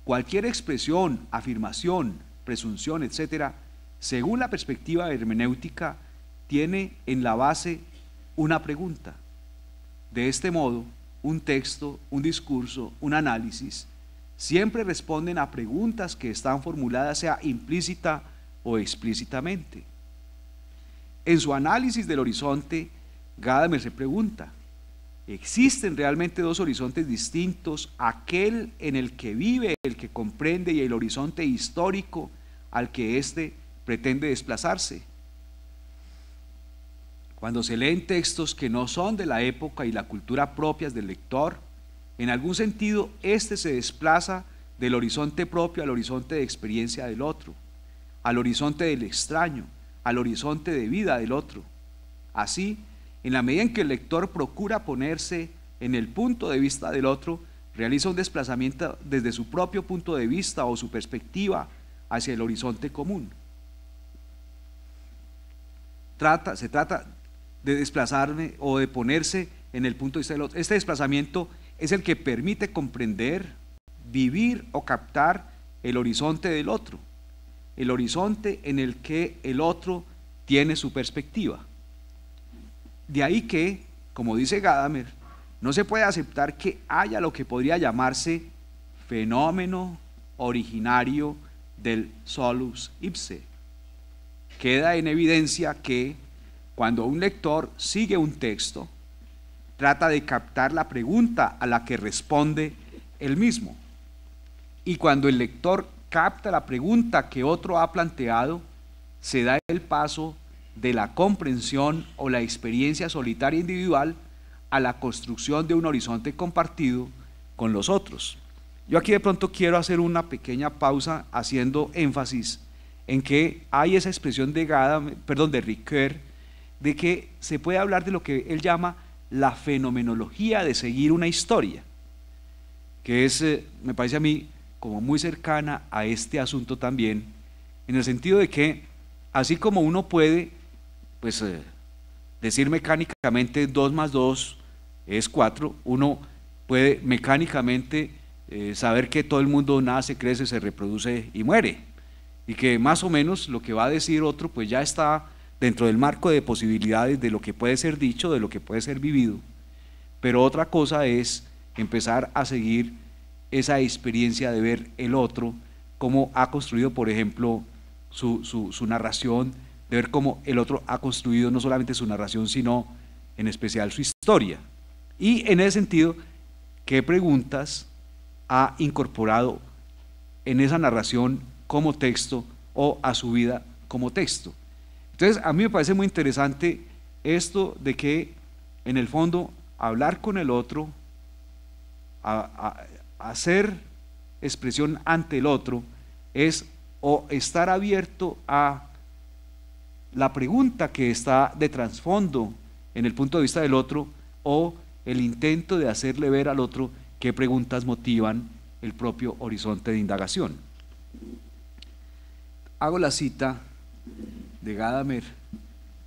Cualquier expresión, afirmación, presunción, etc., según la perspectiva hermenéutica, tiene en la base una pregunta. De este modo, un texto, un discurso, un análisis, siempre responden a preguntas que están formuladas sea implícita o explícitamente. En su análisis del horizonte, Gadamer se pregunta: ¿existen realmente dos horizontes distintos, aquel en el que vive, el que comprende, y el horizonte histórico al que éste pretende desplazarse? Cuando se leen textos que no son de la época y la cultura propias del lector, en algún sentido éste se desplaza del horizonte propio al horizonte de experiencia del otro, al horizonte del extraño, al horizonte de vida del otro. Así, en la medida en que el lector procura ponerse en el punto de vista del otro, realiza un desplazamiento desde su propio punto de vista o su perspectiva hacia el horizonte común. Se trata de desplazarme o de ponerse en el punto de vista del otro. Este desplazamiento es el que permite comprender, vivir o captar el horizonte del otro, el horizonte en el que el otro tiene su perspectiva. De ahí que, como dice Gadamer, no se puede aceptar que haya lo que podría llamarse fenómeno originario del solus ipse. Queda en evidencia que cuando un lector sigue un texto, trata de captar la pregunta a la que responde él mismo. Y cuando el lector capta la pregunta que otro ha planteado, se da el paso de la comprensión o la experiencia solitaria individual a la construcción de un horizonte compartido con los otros. Yo aquí de pronto quiero hacer una pequeña pausa haciendo énfasis en que hay esa expresión de Ricoeur, de que se puede hablar de lo que él llama la fenomenología de seguir una historia, que es, me parece a mí, como muy cercana a este asunto también, en el sentido de que así como uno puede pues, decir mecánicamente 2 más 2 es 4, uno puede mecánicamente saber que todo el mundo nace, crece, se reproduce y muere, y que más o menos lo que va a decir otro pues ya está dentro del marco de posibilidades de lo que puede ser dicho, de lo que puede ser vivido. Pero otra cosa es empezar a seguir esa experiencia de ver el otro, cómo ha construido, por ejemplo, su narración, de ver cómo el otro ha construido no solamente su narración, sino en especial su historia. Y en ese sentido, ¿qué preguntas ha incorporado en esa narración como texto o a su vida como texto? Entonces, a mí me parece muy interesante esto de que, en el fondo, hablar con el otro, hacer expresión ante el otro, es o estar abierto a la pregunta que está de trasfondo en el punto de vista del otro, o el intento de hacerle ver al otro qué preguntas motivan el propio horizonte de indagación. Hago la cita de Gadamer: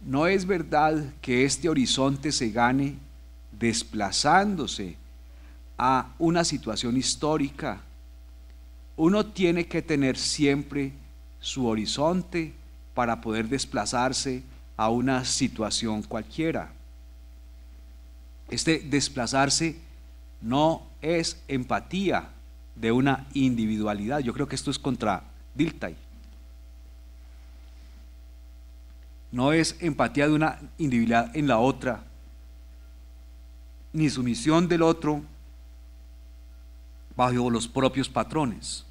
no es verdad que este horizonte se gane desplazándose a una situación histórica. Uno tiene que tener siempre su horizonte para poder desplazarse a una situación cualquiera. Este desplazarse no es empatía de una individualidad. Yo creo que esto es contra Dilthey. No es empatía de una individualidad en la otra, ni sumisión del otro bajo los propios patrones.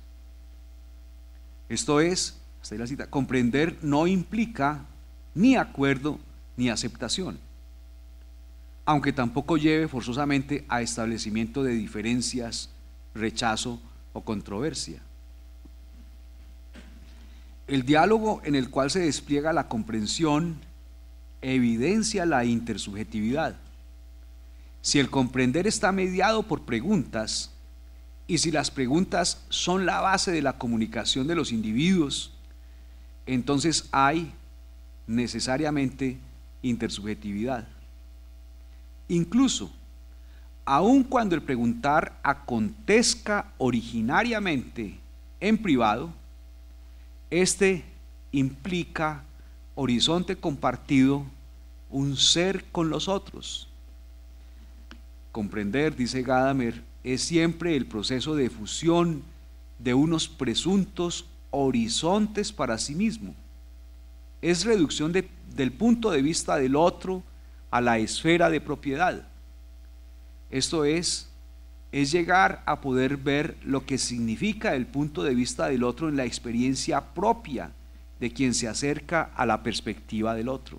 Esto es, hasta ahí la cita, comprender no implica ni acuerdo ni aceptación, aunque tampoco lleve forzosamente a establecimiento de diferencias, rechazo o controversia. El diálogo en el cual se despliega la comprensión evidencia la intersubjetividad. Si el comprender está mediado por preguntas, y si las preguntas son la base de la comunicación de los individuos, entonces hay necesariamente intersubjetividad. Incluso, aun cuando el preguntar acontezca originariamente en privado, este implica horizonte compartido, un ser con los otros. Comprender, dice Gadamer, es siempre el proceso de fusión de unos presuntos horizontes para sí mismo. Es reducción del punto de vista del otro a la esfera de propiedad. Esto es llegar a poder ver lo que significa el punto de vista del otro en la experiencia propia de quien se acerca a la perspectiva del otro.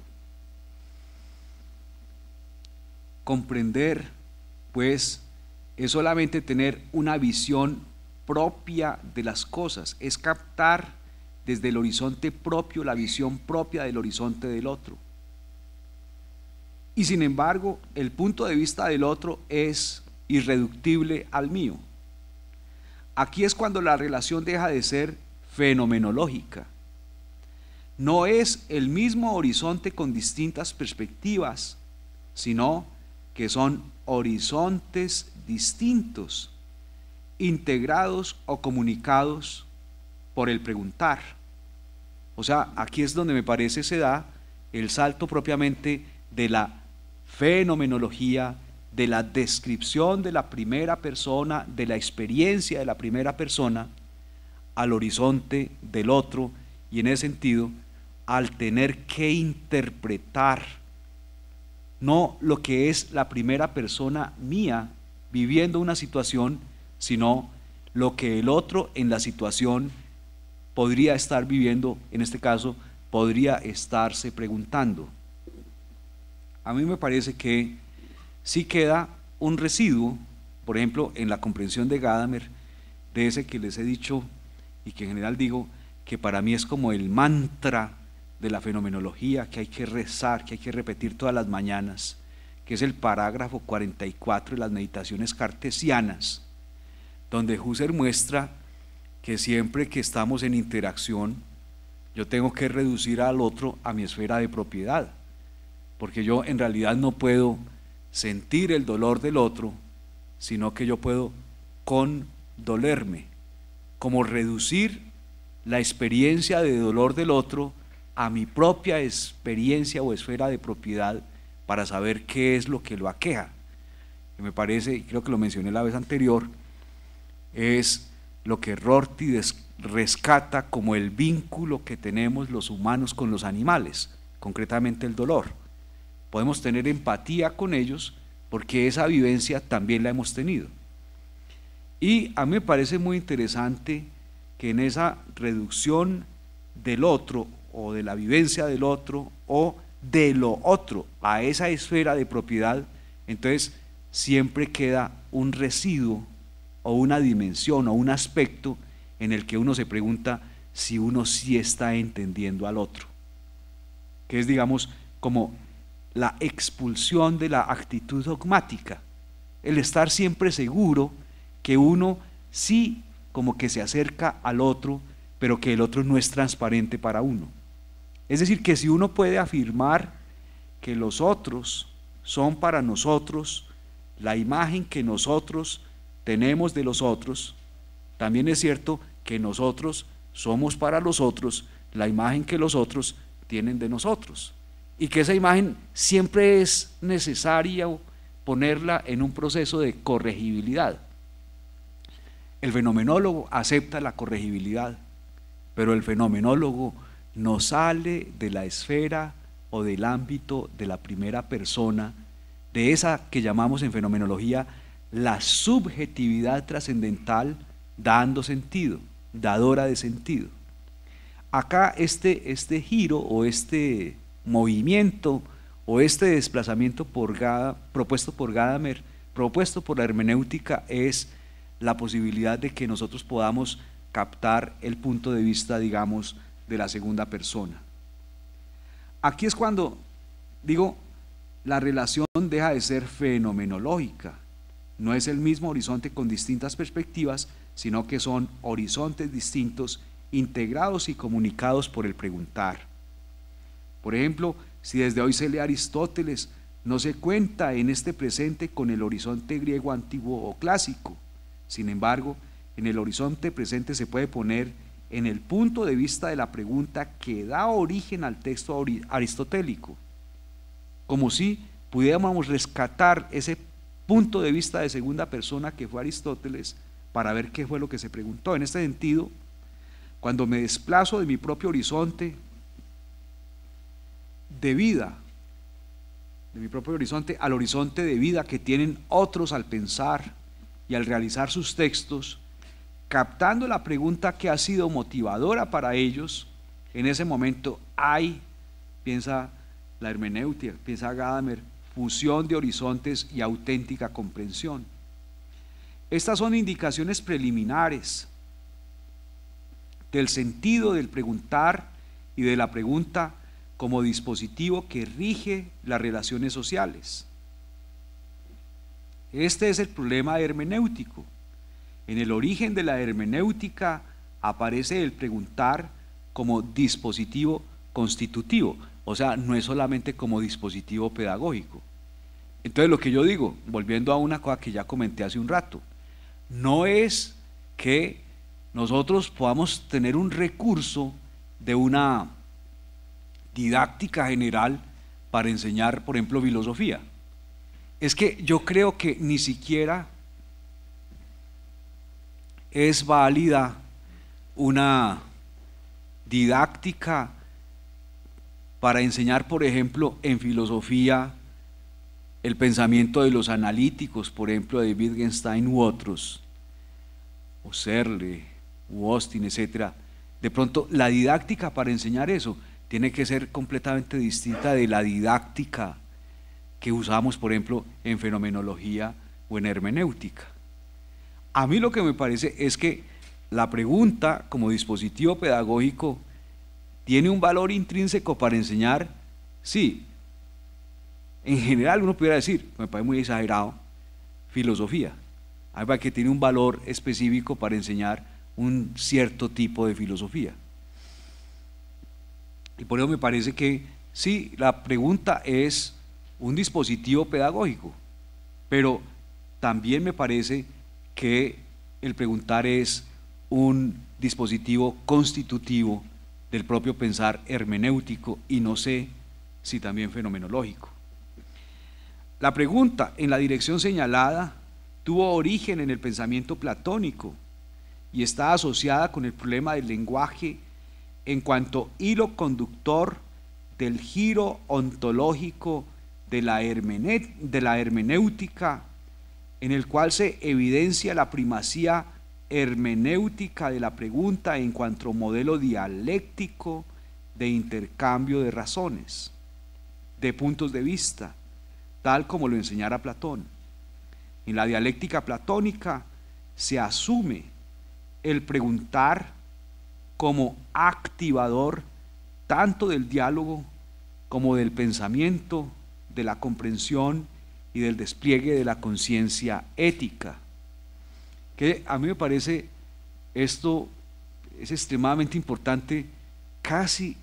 Comprender, pues, es solamente tener una visión propia de las cosas, es captar desde el horizonte propio la visión propia del horizonte del otro. Y sin embargo, el punto de vista del otro es irreductible al mío. Aquí es cuando la relación deja de ser fenomenológica. No es el mismo horizonte con distintas perspectivas, sino que son horizontes distintos, integrados o comunicados por el preguntar. O sea, aquí es donde me parece se da el salto propiamente de la fenomenología, de la descripción de la primera persona, de la experiencia de la primera persona, al horizonte del otro, y en ese sentido, al tener que interpretar no lo que es la primera persona mía viviendo una situación, sino lo que el otro en la situación podría estar viviendo, en este caso, podría estarse preguntando. A mí me parece que sí queda un residuo, por ejemplo, en la comprensión de Gadamer, de ese que les he dicho y que en general digo que para mí es como el mantra de la fenomenología que hay que rezar, que hay que repetir todas las mañanas, que es el parágrafo 44 de las meditaciones cartesianas, donde Husserl muestra que siempre que estamos en interacción, yo tengo que reducir al otro a mi esfera de propiedad, porque yo en realidad no puedo sentir el dolor del otro, sino que yo puedo condolerme, como reducir la experiencia de dolor del otro a mi propia experiencia o esfera de propiedad para saber qué es lo que lo aqueja. Que me parece, y creo que lo mencioné la vez anterior, es lo que Rorty rescata como el vínculo que tenemos los humanos con los animales, concretamente el dolor. Podemos tener empatía con ellos porque esa vivencia también la hemos tenido. Y a mí me parece muy interesante que en esa reducción del otro o de la vivencia del otro o de lo otro a esa esfera de propiedad, entonces siempre queda un residuo o una dimensión o un aspecto en el que uno se pregunta si uno sí está entendiendo al otro, que es, digamos, como la expulsión de la actitud dogmática, el estar siempre seguro que uno sí como que se acerca al otro, pero que el otro no es transparente para uno. Es decir, que si uno puede afirmar que los otros son para nosotros la imagen que nosotros tenemos de los otros, también es cierto que nosotros somos para los otros la imagen que los otros tienen de nosotros, y que esa imagen siempre es necesaria ponerla en un proceso de corregibilidad. El fenomenólogo acepta la corregibilidad, pero el fenomenólogo no sale de la esfera o del ámbito de la primera persona, de esa que llamamos en fenomenología la subjetividad trascendental, dando sentido, dadora de sentido. Acá este giro o este movimiento o este desplazamiento propuesto por Gadamer, propuesto por la hermenéutica, es la posibilidad de que nosotros podamos captar el punto de vista, digamos, de la segunda persona. Aquí es cuando digo, la relación deja de ser fenomenológica, no es el mismo horizonte con distintas perspectivas, sino que son horizontes distintos, integrados y comunicados por el preguntar. Por ejemplo, si desde hoy se lee Aristóteles, no se cuenta en este presente con el horizonte griego antiguo o clásico. Sin embargo, en el horizonte presente se puede poner en el punto de vista de la pregunta que da origen al texto aristotélico, como si pudiéramos rescatar ese punto de vista de segunda persona que fue Aristóteles para ver qué fue lo que se preguntó. En este sentido, cuando me desplazo de mi propio horizonte de vida, de mi propio horizonte al horizonte de vida que tienen otros al pensar y al realizar sus textos, captando la pregunta que ha sido motivadora para ellos, en ese momento hay, piensa la hermenéutica, piensa Gadamer, fusión de horizontes y auténtica comprensión. Estas son indicaciones preliminares del sentido del preguntar y de la pregunta como dispositivo que rige las relaciones sociales. Este es el problema hermenéutico. En el origen de la hermenéutica aparece el preguntar como dispositivo constitutivo, o sea, no es solamente como dispositivo pedagógico. Entonces lo que yo digo, volviendo a una cosa que ya comenté hace un rato, no es que nosotros podamos tener un recurso de una didáctica general para enseñar, por ejemplo, filosofía. Es que yo creo que ni siquiera es válida una didáctica para enseñar, por ejemplo, en filosofía, el pensamiento de los analíticos, por ejemplo, de Wittgenstein u otros, o Searle, u Austin, etcétera. De pronto, la didáctica para enseñar eso tiene que ser completamente distinta de la didáctica que usamos, por ejemplo, en fenomenología o en hermenéutica. A mí lo que me parece es que la pregunta como dispositivo pedagógico tiene un valor intrínseco para enseñar, sí. En general uno pudiera decir, me parece muy exagerado, filosofía. Hay que tiene un valor específico para enseñar un cierto tipo de filosofía. Y por eso me parece que sí, la pregunta es un dispositivo pedagógico, pero también me parece que el preguntar es un dispositivo constitutivo del propio pensar hermenéutico y no sé si también fenomenológico. La pregunta en la dirección señalada tuvo origen en el pensamiento platónico y está asociada con el problema del lenguaje en cuanto hilo conductor del giro ontológico de la hermenéutica, en el cual se evidencia la primacía hermenéutica de la pregunta en cuanto modelo dialéctico de intercambio de razones, de puntos de vista, tal como lo enseñara Platón. En la dialéctica platónica se asume el preguntar como activador tanto del diálogo como del pensamiento, de la comprensión y del despliegue de la conciencia ética. Que a mí me parece esto es extremadamente importante, casi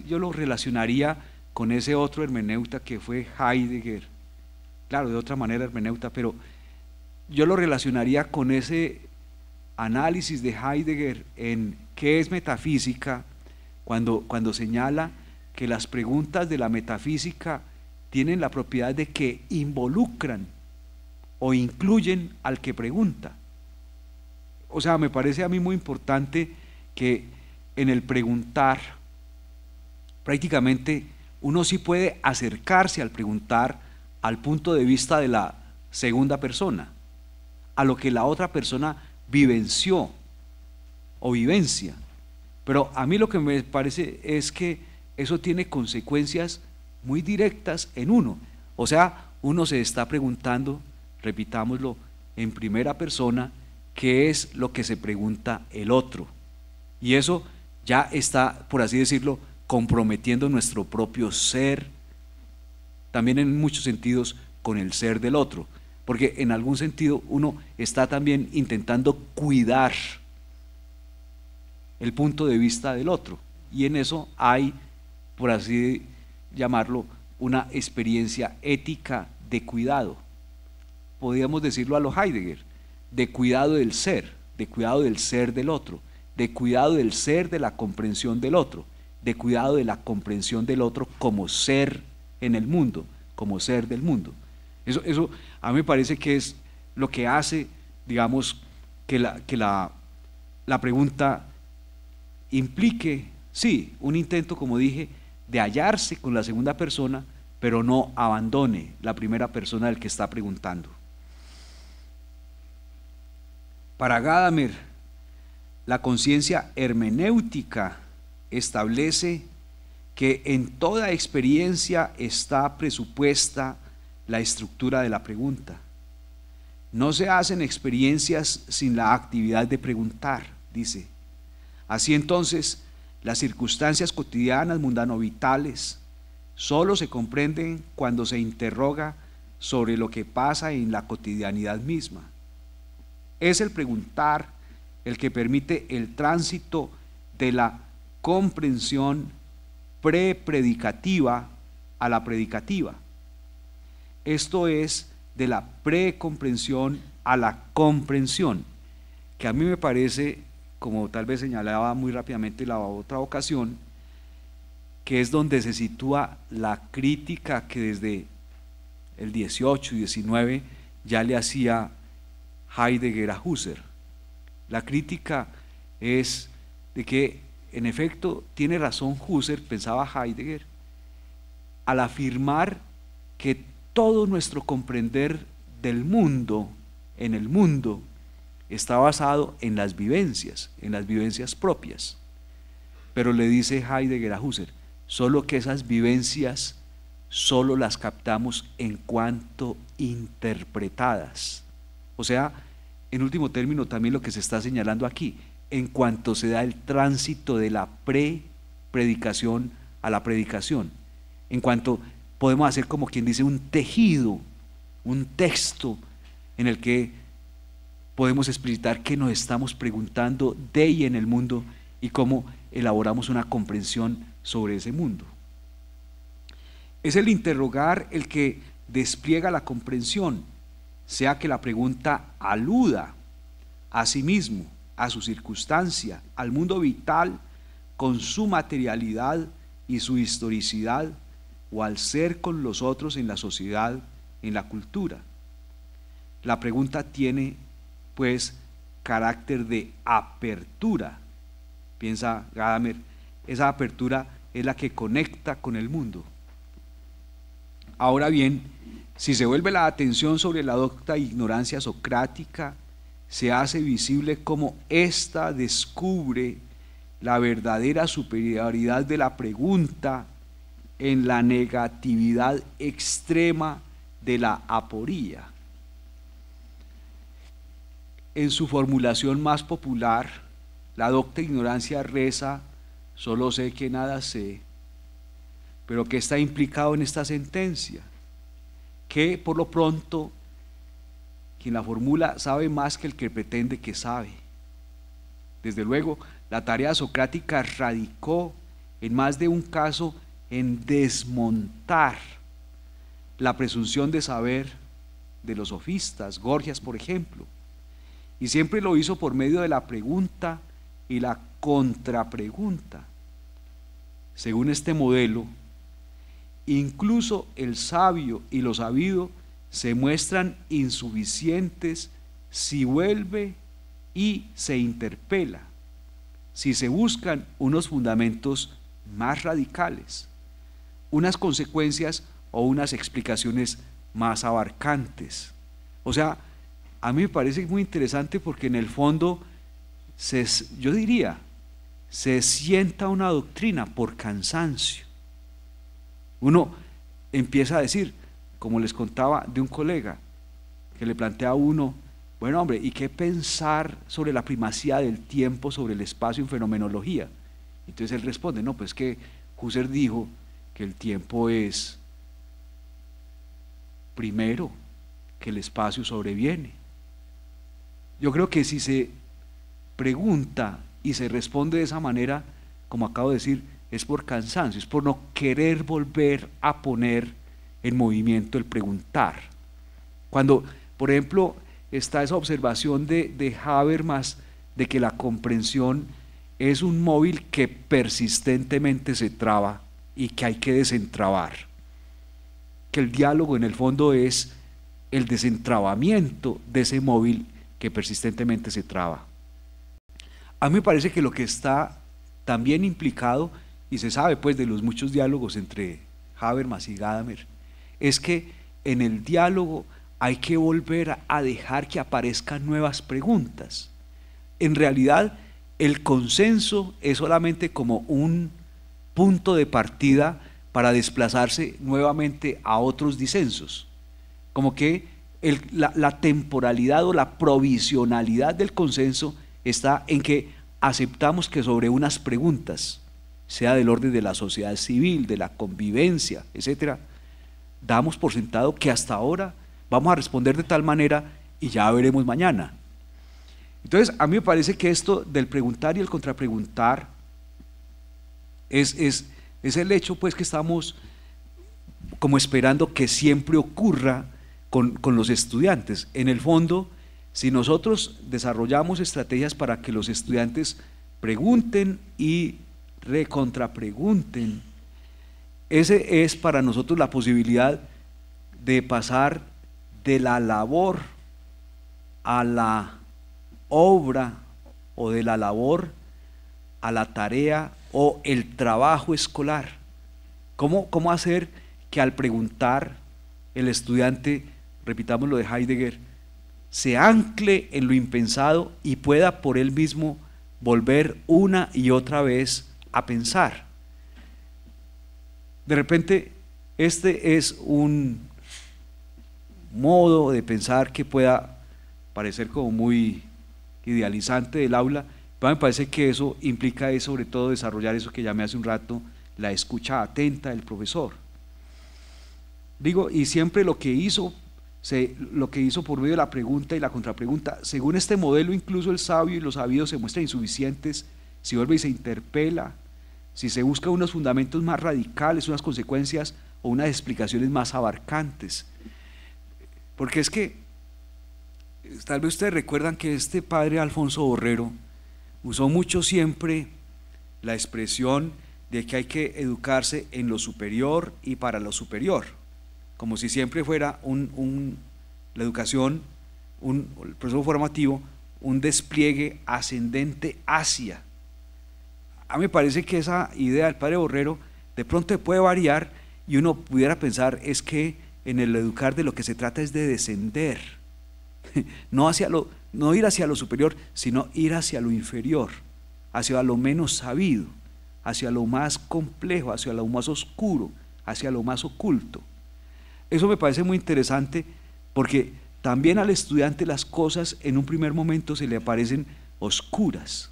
yo lo relacionaría con ese otro hermeneuta que fue Heidegger, claro, de otra manera hermeneuta, pero yo lo relacionaría con ese análisis de Heidegger en qué es metafísica, cuando señala que las preguntas de la metafísica tienen la propiedad de que involucran o incluyen al que pregunta. O sea, me parece a mí muy importante que en el preguntar, prácticamente uno sí puede acercarse al preguntar al punto de vista de la segunda persona, a lo que la otra persona vivenció o vivencia. Pero a mí lo que me parece es que eso tiene consecuencias muy directas en uno. O sea, uno se está preguntando, repitámoslo, en primera persona, qué es lo que se pregunta el otro. Y eso ya está, por así decirlo, comprometiendo nuestro propio ser, también en muchos sentidos con el ser del otro, porque en algún sentido uno está también intentando cuidar el punto de vista del otro, y en eso hay, por así llamarlo, una experiencia ética de cuidado. Podríamos decirlo a lo Heidegger, de cuidado del ser del otro, de cuidado del ser de la comprensión del otro, de cuidado de la comprensión del otro como ser en el mundo, como ser del mundo. Eso a mí me parece que es lo que hace, digamos, que la pregunta implique, sí, un intento, como dije, de hallarse con la segunda persona, pero no abandone la primera persona del que está preguntando. Para Gadamer, la conciencia hermenéutica establece que en toda experiencia está presupuesta la estructura de la pregunta. No se hacen experiencias sin la actividad de preguntar, dice. Así entonces, las circunstancias cotidianas, mundanovitales, solo se comprenden cuando se interroga sobre lo que pasa en la cotidianidad misma. Es el preguntar el que permite el tránsito de la comprensión pre-predicativa a la predicativa. Esto es, de la precomprensión a la comprensión, que a mí me parece, como tal vez señalaba muy rápidamente la otra ocasión, que es donde se sitúa la crítica que desde el 18 y 19 ya le hacía Heidegger a Husserl. La crítica es de que en efecto tiene razón Husserl, pensaba Heidegger, al afirmar que todo nuestro comprender del mundo, en el mundo, está basado en las vivencias propias. Pero le dice Heidegger a Husserl, solo que esas vivencias solo las captamos en cuanto interpretadas. O sea, en último término, también lo que se está señalando aquí, en cuanto se da el tránsito de la predicación a la predicación, en cuanto podemos hacer como quien dice un tejido, un texto en el que podemos explicitar qué nos estamos preguntando de y en el mundo y cómo elaboramos una comprensión sobre ese mundo. Es el interrogar el que despliega la comprensión, sea que la pregunta aluda a sí mismo, a su circunstancia, al mundo vital con su materialidad y su historicidad, o al ser con los otros en la sociedad, en la cultura. La pregunta tiene pues carácter de apertura. Piensa Gadamer, esa apertura es la que conecta con el mundo. Ahora bien, si se vuelve la atención sobre la docta ignorancia socrática, se hace visible cómo ésta descubre la verdadera superioridad de la pregunta en la negatividad extrema de la aporía. En su formulación más popular, la docta ignorancia reza: solo sé que nada sé. Pero ¿qué está implicado en esta sentencia? Que por lo pronto quien la formula sabe más que el que pretende que sabe. Desde luego, la tarea socrática radicó en más de un caso en desmontar la presunción de saber de los sofistas, Gorgias por ejemplo, y siempre lo hizo por medio de la pregunta y la contrapregunta. Según este modelo, incluso el sabio y lo sabido se muestran insuficientes si vuelve y se interpela, si se buscan unos fundamentos más radicales, unas consecuencias o unas explicaciones más abarcantes. O sea, a mí me parece muy interesante porque en el fondo, yo diría, se sienta una doctrina por cansancio. Uno empieza a decir, como les contaba de un colega, que le plantea a uno, bueno hombre, ¿y qué pensar sobre la primacía del tiempo sobre el espacio en fenomenología? Entonces él responde, no, pues que Husserl dijo que el tiempo es primero, que el espacio sobreviene. Yo creo que si se pregunta y se responde de esa manera, como acabo de decir, es por cansancio, es por no querer volver a poner en movimiento el preguntar. Cuando, por ejemplo, está esa observación de Habermas de que la comprensión es un móvil que persistentemente se traba y que hay que desentrabar, que el diálogo en el fondo es el desentrabamiento de ese móvil que persistentemente se traba. A mí me parece que lo que está también implicado, y se sabe pues de los muchos diálogos entre Habermas y Gadamer, es que en el diálogo hay que volver a dejar que aparezcan nuevas preguntas. En realidad, el consenso es solamente como un punto de partida para desplazarse nuevamente a otros disensos. Como que la temporalidad o la provisionalidad del consenso está en que aceptamos que sobre unas preguntas, sea del orden de la sociedad civil, de la convivencia, etcétera, damos por sentado que hasta ahora vamos a responder de tal manera y ya veremos mañana. Entonces, a mí me parece que esto del preguntar y el contrapreguntar es el hecho pues que estamos como esperando que siempre ocurra con los estudiantes. En el fondo, si nosotros desarrollamos estrategias para que los estudiantes pregunten y recontrapregunten, ese es para nosotros la posibilidad de pasar de la labor a la obra, o de la labor a la tarea o el trabajo escolar. ¿Cómo hacer que al preguntar el estudiante, repitamos lo de Heidegger, se ancle en lo impensado y pueda por él mismo volver una y otra vez a pensar? De repente, este es un modo de pensar que pueda parecer como muy idealizante del aula, pero me parece que eso implica sobre todo desarrollar eso que llamé hace un rato, la escucha atenta del profesor. Digo, y siempre lo que hizo por medio de la pregunta y la contrapregunta, según este modelo, incluso el sabio y los sabidos se muestran insuficientes si vuelve y se interpela, si se busca unos fundamentos más radicales, unas consecuencias o unas explicaciones más abarcantes. Porque es que, tal vez ustedes recuerdan que este padre Alfonso Borrero usó mucho siempre la expresión de que hay que educarse en lo superior y para lo superior, como si siempre fuera la educación, el proceso formativo, un despliegue ascendente hacia. A mí me parece que esa idea del padre Borrero de pronto puede variar y uno pudiera pensar es que en el educar de lo que se trata es de descender, no ir hacia lo superior, sino ir hacia lo inferior, hacia lo menos sabido, hacia lo más complejo, hacia lo más oscuro, hacia lo más oculto. Eso me parece muy interesante porque también al estudiante las cosas en un primer momento se le parecen oscuras.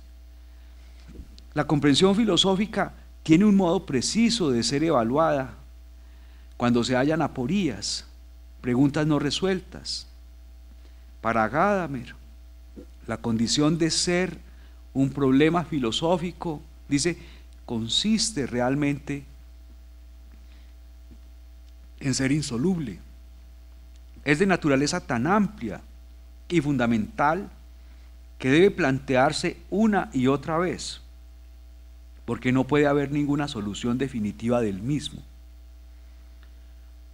La comprensión filosófica tiene un modo preciso de ser evaluada cuando se hallan aporías, preguntas no resueltas. Para Gadamer, la condición de ser un problema filosófico, dice, consiste realmente en ser insoluble. Es de naturaleza tan amplia y fundamental que debe plantearse una y otra vez, porque no puede haber ninguna solución definitiva del mismo.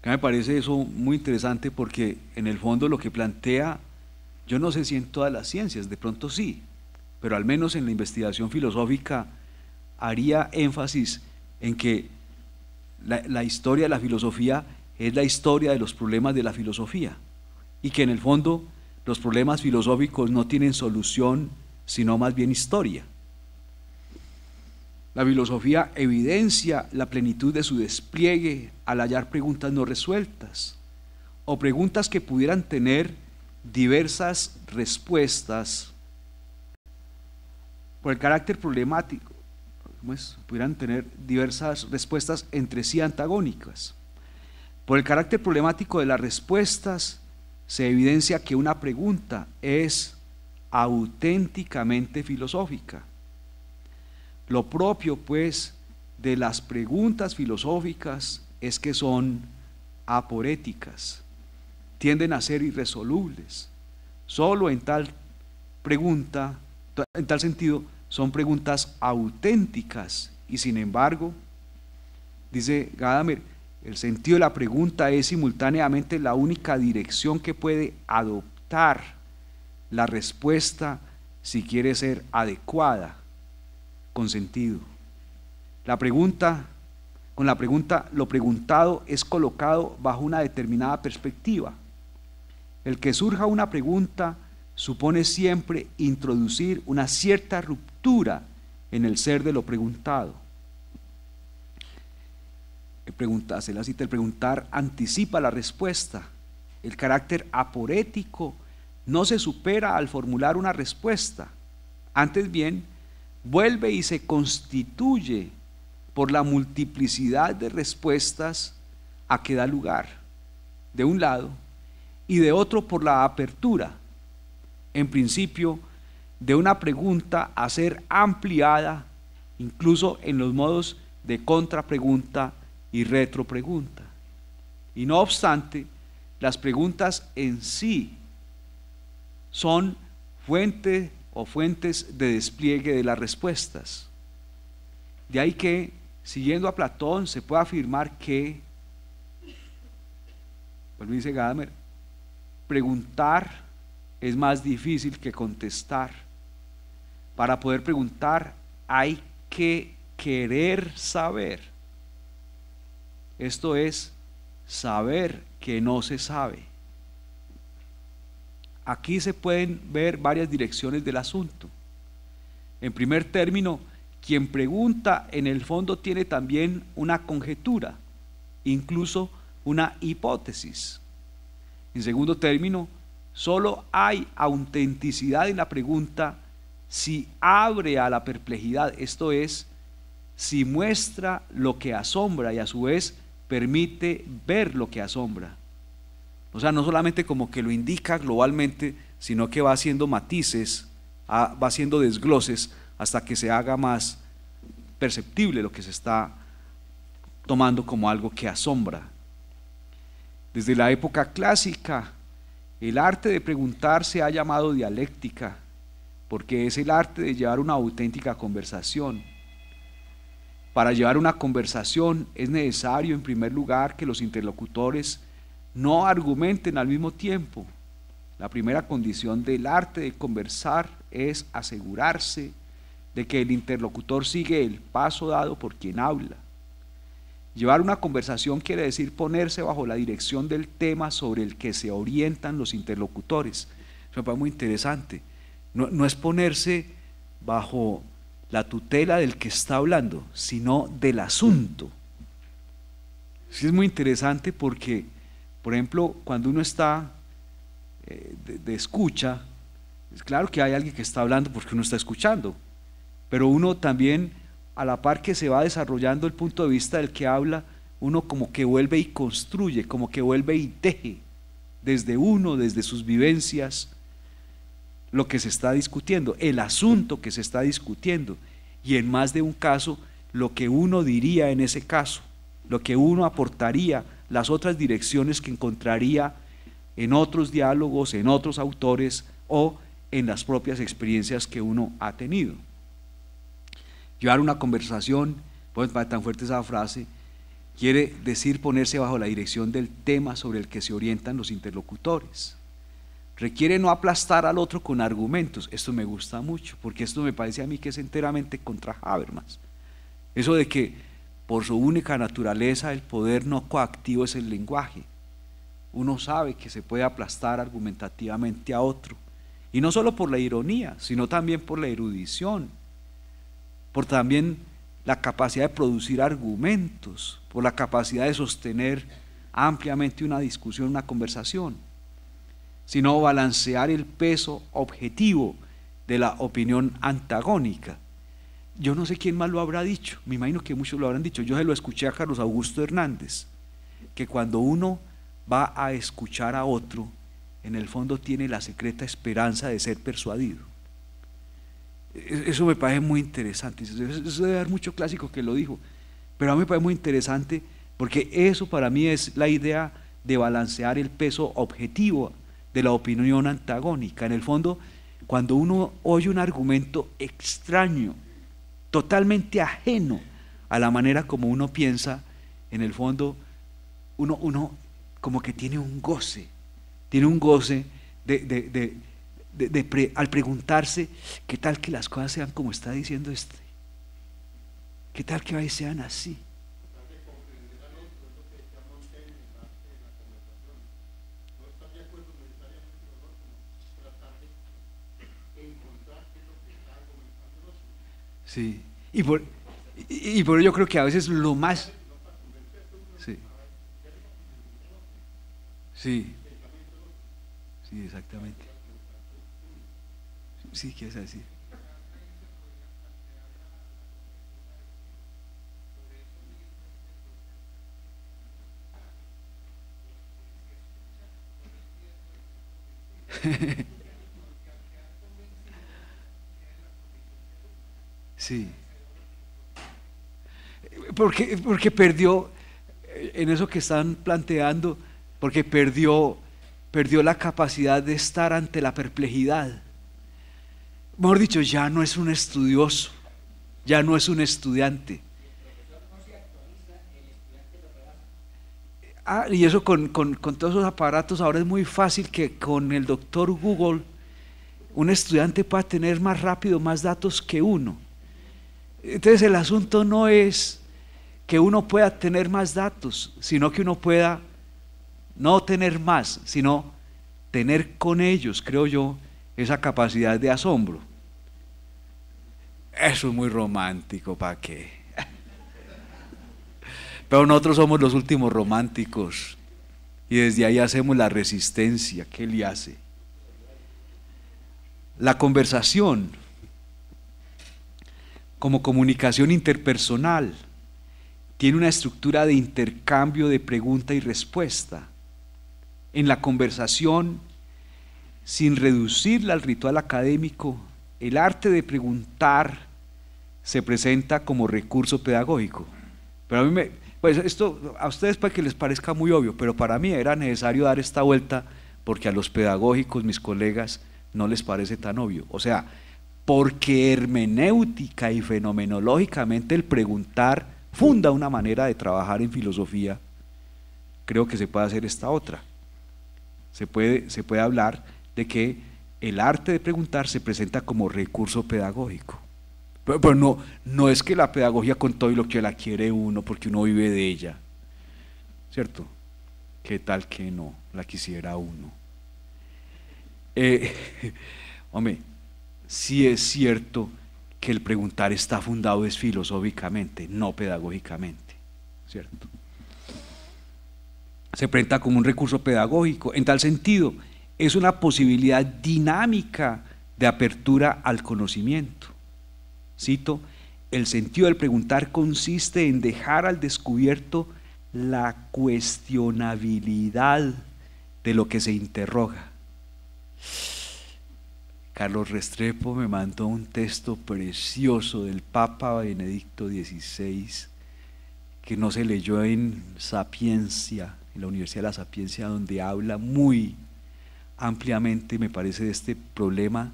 Me parece eso muy interesante porque en el fondo lo que plantea, yo no sé si en todas las ciencias, de pronto sí, pero al menos en la investigación filosófica haría énfasis en que la historia de la filosofía es la historia de los problemas de la filosofía y que en el fondo los problemas filosóficos no tienen solución sino más bien historia. La filosofía evidencia la plenitud de su despliegue al hallar preguntas no resueltas o preguntas que pudieran tener diversas respuestas por el carácter problemático, pudieran tener diversas respuestas entre sí antagónicas. Por el carácter problemático de las respuestas se evidencia que una pregunta es auténticamente filosófica. Lo propio, pues, de las preguntas filosóficas es que son aporéticas, tienden a ser irresolubles. Solo en tal sentido, son preguntas auténticas y sin embargo, dice Gadamer, el sentido de la pregunta es simultáneamente la única dirección que puede adoptar la respuesta si quiere ser adecuada, con sentido. Con la pregunta, lo preguntado es colocado bajo una determinada perspectiva. El que surja una pregunta supone siempre introducir una cierta ruptura en el ser de lo preguntado. El preguntar anticipa la respuesta. El carácter aporético no se supera al formular una respuesta, antes bien, vuelve y se constituye por la multiplicidad de respuestas a que da lugar, de un lado, y de otro por la apertura, en principio, de una pregunta a ser ampliada, incluso en los modos de contrapregunta y retropregunta. Y no obstante, las preguntas en sí son fuentes de despliegue de las respuestas. De ahí que, siguiendo a Platón, se puede afirmar que, pues dice Gadamer, preguntar es más difícil que contestar. Para poder preguntar hay que querer saber. Esto es saber que no se sabe. Aquí se pueden ver varias direcciones del asunto. En primer término, quien pregunta en el fondo tiene también una conjetura, incluso una hipótesis. En segundo término, solo hay autenticidad en la pregunta si abre a la perplejidad, esto es, si muestra lo que asombra y a su vez permite ver lo que asombra. O sea, no solamente como que lo indica globalmente, sino que va haciendo matices, va haciendo desgloses hasta que se haga más perceptible lo que se está tomando como algo que asombra. Desde la época clásica, el arte de preguntar se ha llamado dialéctica, porque es el arte de llevar una auténtica conversación. Para llevar una conversación es necesario, en primer lugar, que los interlocutores no argumenten al mismo tiempo. La primera condición del arte de conversar es asegurarse de que el interlocutor sigue el paso dado por quien habla. Llevar una conversación quiere decir ponerse bajo la dirección del tema sobre el que se orientan los interlocutores. Eso me parece muy interesante. No es ponerse bajo la tutela del que está hablando, sino del asunto. Sí, es muy interesante porque, por ejemplo, cuando uno está de escucha, es claro que hay alguien que está hablando porque uno está escuchando, pero uno también, a la par que se va desarrollando el punto de vista del que habla, uno como que vuelve y construye, como que vuelve y teje desde uno, desde sus vivencias, lo que se está discutiendo, el asunto que se está discutiendo, y en más de un caso, lo que uno diría en ese caso, lo que uno aportaría, las otras direcciones que encontraría en otros diálogos, en otros autores o en las propias experiencias que uno ha tenido. Llevar una conversación, pues tan fuerte esa frase, quiere decir ponerse bajo la dirección del tema sobre el que se orientan los interlocutores. Requiere no aplastar al otro con argumentos. Esto me gusta mucho, porque esto me parece a mí que es enteramente contra Habermas. Eso de que por su única naturaleza el poder no coactivo es el lenguaje. Uno sabe que se puede aplastar argumentativamente a otro, y no solo por la ironía, sino también por la erudición, por también la capacidad de producir argumentos, por la capacidad de sostener ampliamente una discusión, una conversación, sino balancear el peso objetivo de la opinión antagónica. Yo no sé quién más lo habrá dicho, me imagino que muchos lo habrán dicho. Yo se lo escuché a Carlos Augusto Hernández, que cuando uno va a escuchar a otro, en el fondo tiene la secreta esperanza de ser persuadido. Eso me parece muy interesante. Eso debe haber mucho clásico que lo dijo, pero a mí me parece muy interesante porque eso para mí es la idea de balancear el peso objetivo de la opinión antagónica. En el fondo, cuando uno oye un argumento extraño, totalmente ajeno a la manera como uno piensa, en el fondo uno como que tiene un goce al preguntarse, ¿qué tal que las cosas sean como está diciendo este? ¿Qué tal que sean así? Sí, y por ello yo creo que a veces lo más... Sí, sí, sí, exactamente. Sí, ¿qué es decir? Sí, porque perdió, en eso que están planteando, porque perdió la capacidad de estar ante la perplejidad. Mejor dicho, ya no es un estudioso, ya no es un estudiante. Y eso con todos esos aparatos ahora es muy fácil que con el doctor Google un estudiante pueda tener más rápido más datos que uno. Entonces el asunto no es que uno pueda tener más datos, sino que uno pueda no tener más, sino tener con ellos, creo yo, esa capacidad de asombro. Eso es muy romántico, ¿para qué? Pero nosotros somos los últimos románticos y desde ahí hacemos la resistencia. ¿Qué le hace? La conversación como comunicación interpersonal tiene una estructura de intercambio de pregunta y respuesta. En la conversación, sin reducirla al ritual académico, el arte de preguntar se presenta como recurso pedagógico. Pero a mí pues esto a ustedes para que les parezca muy obvio, pero para mí era necesario dar esta vuelta porque a los pedagógicos, mis colegas, no les parece tan obvio. O sea, porque hermenéutica y fenomenológicamente el preguntar funda una manera de trabajar en filosofía, creo que se puede hacer esta otra. Se puede hablar de que el arte de preguntar se presenta como recurso pedagógico. Pero no es que la pedagogía con todo y lo que la quiere uno, porque uno vive de ella, ¿cierto? ¿Qué tal que no la quisiera uno? Hombre, sí es cierto que el preguntar está fundado es filosóficamente, no pedagógicamente, ¿cierto? Se presenta como un recurso pedagógico, en tal sentido, es una posibilidad dinámica de apertura al conocimiento. Cito, el sentido del preguntar consiste en dejar al descubierto la cuestionabilidad de lo que se interroga. Carlos Restrepo me mandó un texto precioso del Papa Benedicto XVI que no se leyó en Sapiencia, en la Universidad de la Sapiencia, donde habla muy ampliamente, me parece, de este problema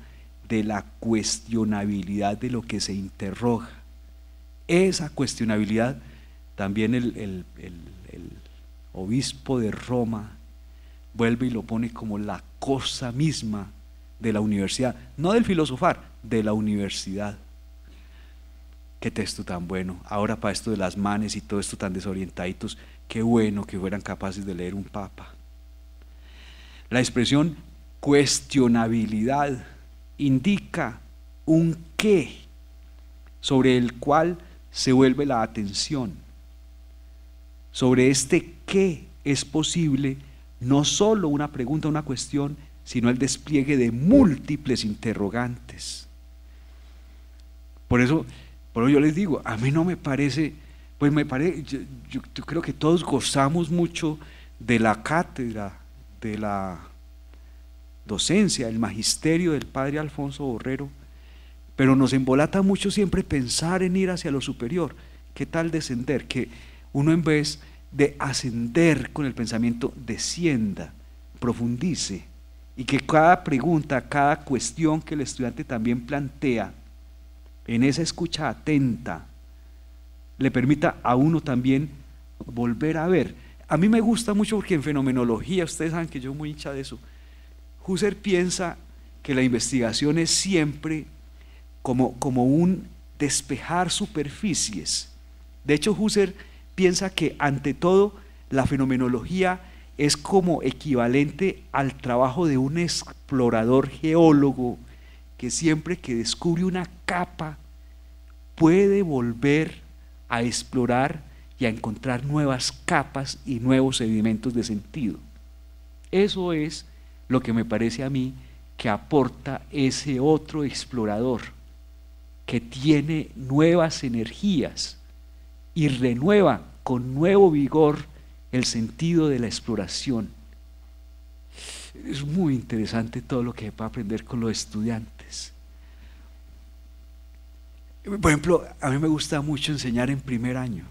de la cuestionabilidad de lo que se interroga. Esa cuestionabilidad también el obispo de Roma vuelve y lo pone como la cosa misma de la universidad, no del filosofar, de la universidad. Qué texto tan bueno. Ahora para esto de las manes y todo esto tan desorientaditos, qué bueno que fueran capaces de leer un papa. La expresión cuestionabilidad indica un qué sobre el cual se vuelve la atención. Sobre este qué es posible no solo una pregunta, una cuestión, sino el despliegue de múltiples interrogantes. Por eso yo les digo, a mí no me parece, pues me parece, yo creo que todos gozamos mucho de la cátedra, de la docencia, el magisterio del padre Alfonso Borrero, pero nos embolata mucho siempre pensar en ir hacia lo superior. ¿Qué tal descender? Que uno en vez de ascender con el pensamiento descienda, profundice, y que cada pregunta, cada cuestión que el estudiante también plantea, en esa escucha atenta, le permita a uno también volver a ver. A mí me gusta mucho porque en fenomenología, ustedes saben que yo soy muy hincha de eso, Husserl piensa que la investigación es siempre como un despejar superficies. De hecho, Husserl piensa que ante todo la fenomenología es como equivalente al trabajo de un explorador geólogo que siempre que descubre una capa puede volver a explorar y a encontrar nuevas capas y nuevos sedimentos de sentido. Eso es lo que me parece a mí que aporta ese otro explorador que tiene nuevas energías y renueva con nuevo vigor el sentido de la exploración. Es muy interesante todo lo que se puede aprender con los estudiantes. Por ejemplo, a mí me gusta mucho enseñar en primer año,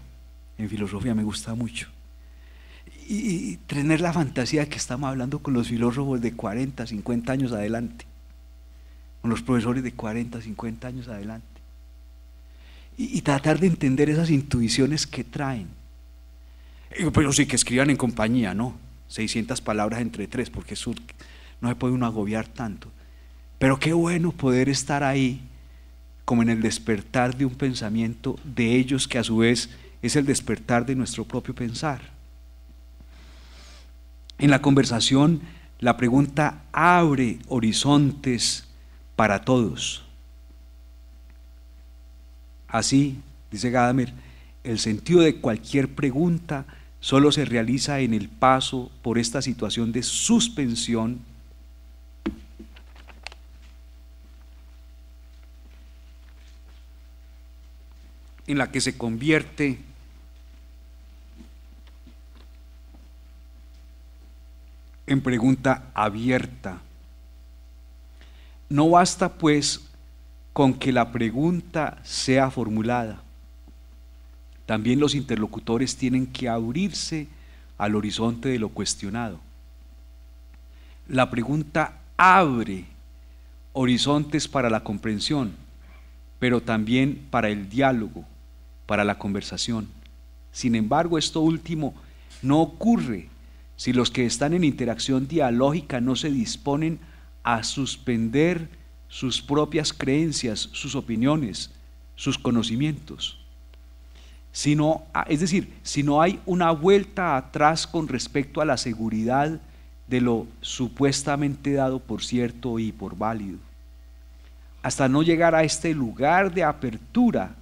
en filosofía me gusta mucho. Y tener la fantasía de que estamos hablando con los filósofos de 40, 50 años adelante, con los profesores de 40, 50 años adelante. Y tratar de entender esas intuiciones que traen. Pero sí que escriban en compañía, ¿no? 600 palabras entre tres, porque eso no se puede uno agobiar tanto. Pero qué bueno poder estar ahí como en el despertar de un pensamiento de ellos, que a su vez es el despertar de nuestro propio pensar. En la conversación, la pregunta abre horizontes para todos. Así, dice Gadamer, el sentido de cualquier pregunta solo se realiza en el paso por esta situación de suspensión en la que se convierte en pregunta abierta. No basta, pues, con que la pregunta sea formulada. También los interlocutores tienen que abrirse al horizonte de lo cuestionado. La pregunta abre horizontes para la comprensión, pero también para el diálogo, para la conversación. Sin embargo, esto último no ocurre si los que están en interacción dialógica no se disponen a suspender sus propias creencias, sus opiniones, sus conocimientos. Es decir, si no hay una vuelta atrás con respecto a la seguridad de lo supuestamente dado por cierto y por válido, hasta no llegar a este lugar de apertura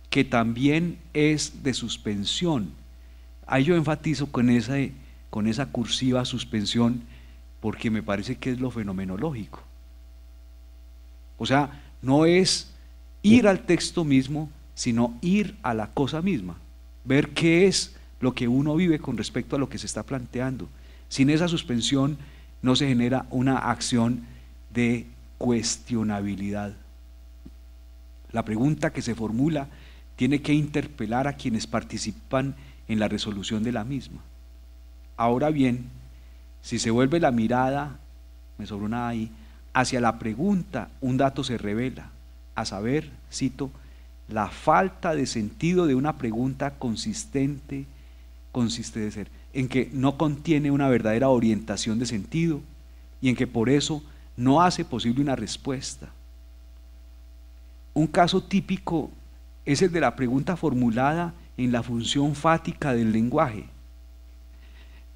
que también es de suspensión. Ahí yo enfatizo con esa cursiva suspensión, porque me parece que es lo fenomenológico. O sea, no es ir al texto mismo, sino ir a la cosa misma, ver qué es lo que uno vive con respecto a lo que se está planteando. Sin esa suspensión no se genera una acción de cuestionabilidad. La pregunta que se formula tiene que interpelar a quienes participan en la resolución de la misma. Ahora bien, si se vuelve la mirada, me sobró nada ahí, hacia la pregunta, un dato se revela, a saber, cito, la falta de sentido de una pregunta consiste de ser en que no contiene una verdadera orientación de sentido y en que por eso no hace posible una respuesta. Un caso típico es el de la pregunta formulada en la función fática del lenguaje,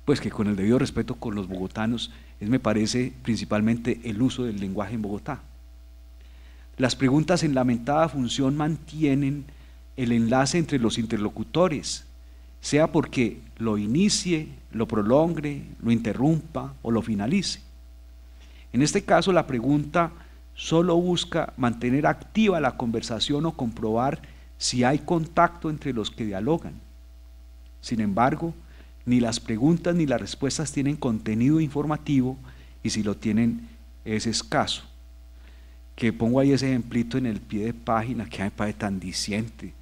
pues que con el debido respeto con los bogotanos, me parece principalmente el uso del lenguaje en Bogotá. Las preguntas en lamentada función mantienen el enlace entre los interlocutores, sea porque lo inicie, lo prolongue, lo interrumpa o lo finalice. En este caso, la pregunta solo busca mantener activa la conversación o comprobar si hay contacto entre los que dialogan. Sin embargo, ni las preguntas ni las respuestas tienen contenido informativo, y si lo tienen es escaso. Que pongo ahí ese ejemplito en el pie de página, que me parece tan diciente.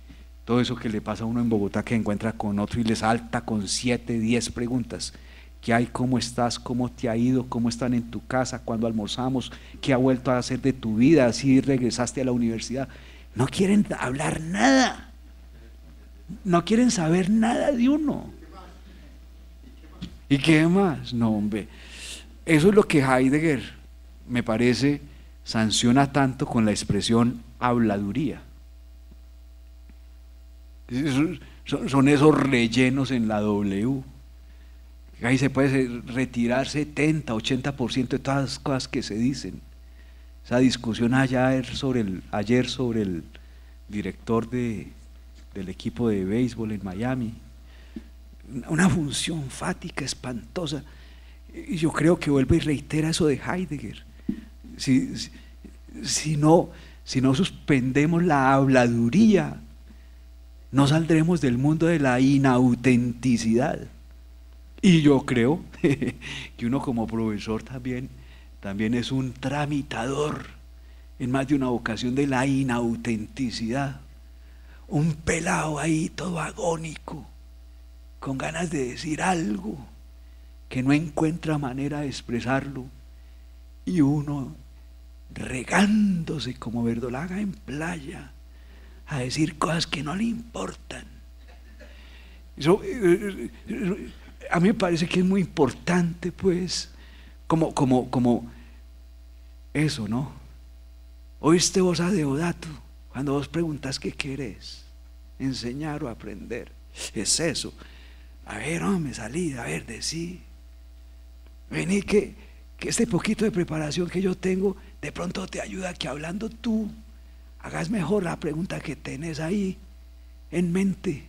Todo eso que le pasa a uno en Bogotá, que encuentra con otro y le salta con 7, 10 preguntas. ¿Qué hay? ¿Cómo estás? ¿Cómo te ha ido? ¿Cómo están en tu casa? ¿Cuándo almorzamos? ¿Qué ha vuelto a hacer de tu vida? ¿Si regresaste a la universidad? No quieren hablar nada. No quieren saber nada de uno. ¿Y qué más? No, hombre. Eso es lo que Heidegger, me parece, sanciona tanto con la expresión habladuría. Son esos rellenos en la W. Ahí se puede retirar 70, 80% de todas las cosas que se dicen. Esa discusión ayer sobre el director del equipo de béisbol en Miami, una función fática espantosa. Y yo creo que vuelve y reitera eso de Heidegger. Si no suspendemos la habladuría, no saldremos del mundo de la inautenticidad. Y yo creo que uno como profesor también es un tramitador en más de una ocasión de la inautenticidad. Un pelado ahí todo agónico, con ganas de decir algo que no encuentra manera de expresarlo, y uno regándose como verdolaga en playa a decir cosas que no le importan. Eso, a mí me parece que es muy importante, pues, como eso, ¿no? ¿Oíste vos a Deodato? Cuando vos preguntas qué querés, enseñar o aprender, es eso. A ver, hombre, salí, a ver, decí. Vení que este poquito de preparación que yo tengo, de pronto te ayuda a que hablando tú, hagas mejor la pregunta que tenés ahí en mente,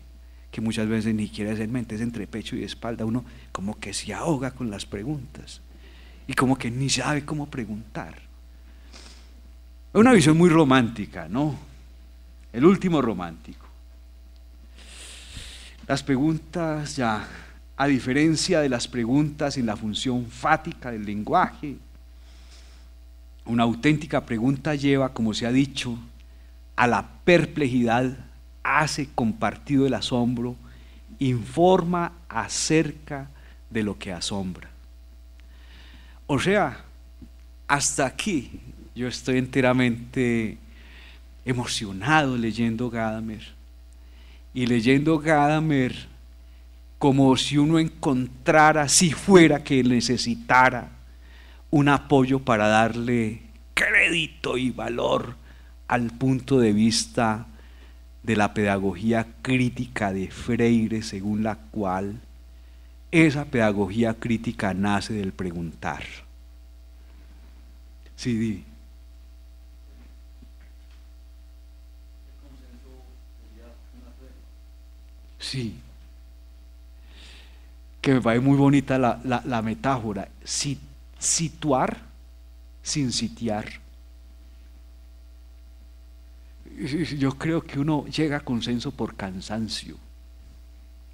que muchas veces ni siquiera es en mente, es entre pecho y espalda. Uno como que se ahoga con las preguntas y como que ni sabe cómo preguntar. Es una visión muy romántica, ¿no? El último romántico. Las preguntas ya, a diferencia de las preguntas en la función fática del lenguaje, una auténtica pregunta lleva, como se ha dicho, a la perplejidad, hace compartido el asombro, informa acerca de lo que asombra. O sea, hasta aquí yo estoy enteramente emocionado leyendo Gadamer, y leyendo Gadamer como si uno encontrara, si fuera que necesitara un apoyo para darle crédito y valor al punto de vista de la pedagogía crítica de Freire, según la cual esa pedagogía crítica nace del preguntar. Sí, di. Sí, que me parece muy bonita la metáfora, situar sin sitiar. Yo creo que uno llega a consenso por cansancio,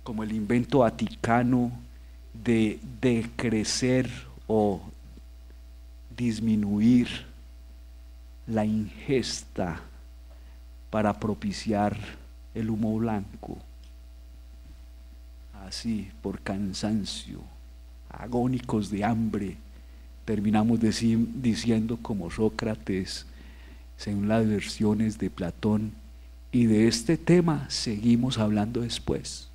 como el invento vaticano de crecer o disminuir la ingesta para propiciar el humo blanco. Así, por cansancio, agónicos de hambre, terminamos diciendo como Sócrates, según las versiones de Platón, y de este tema seguimos hablando después.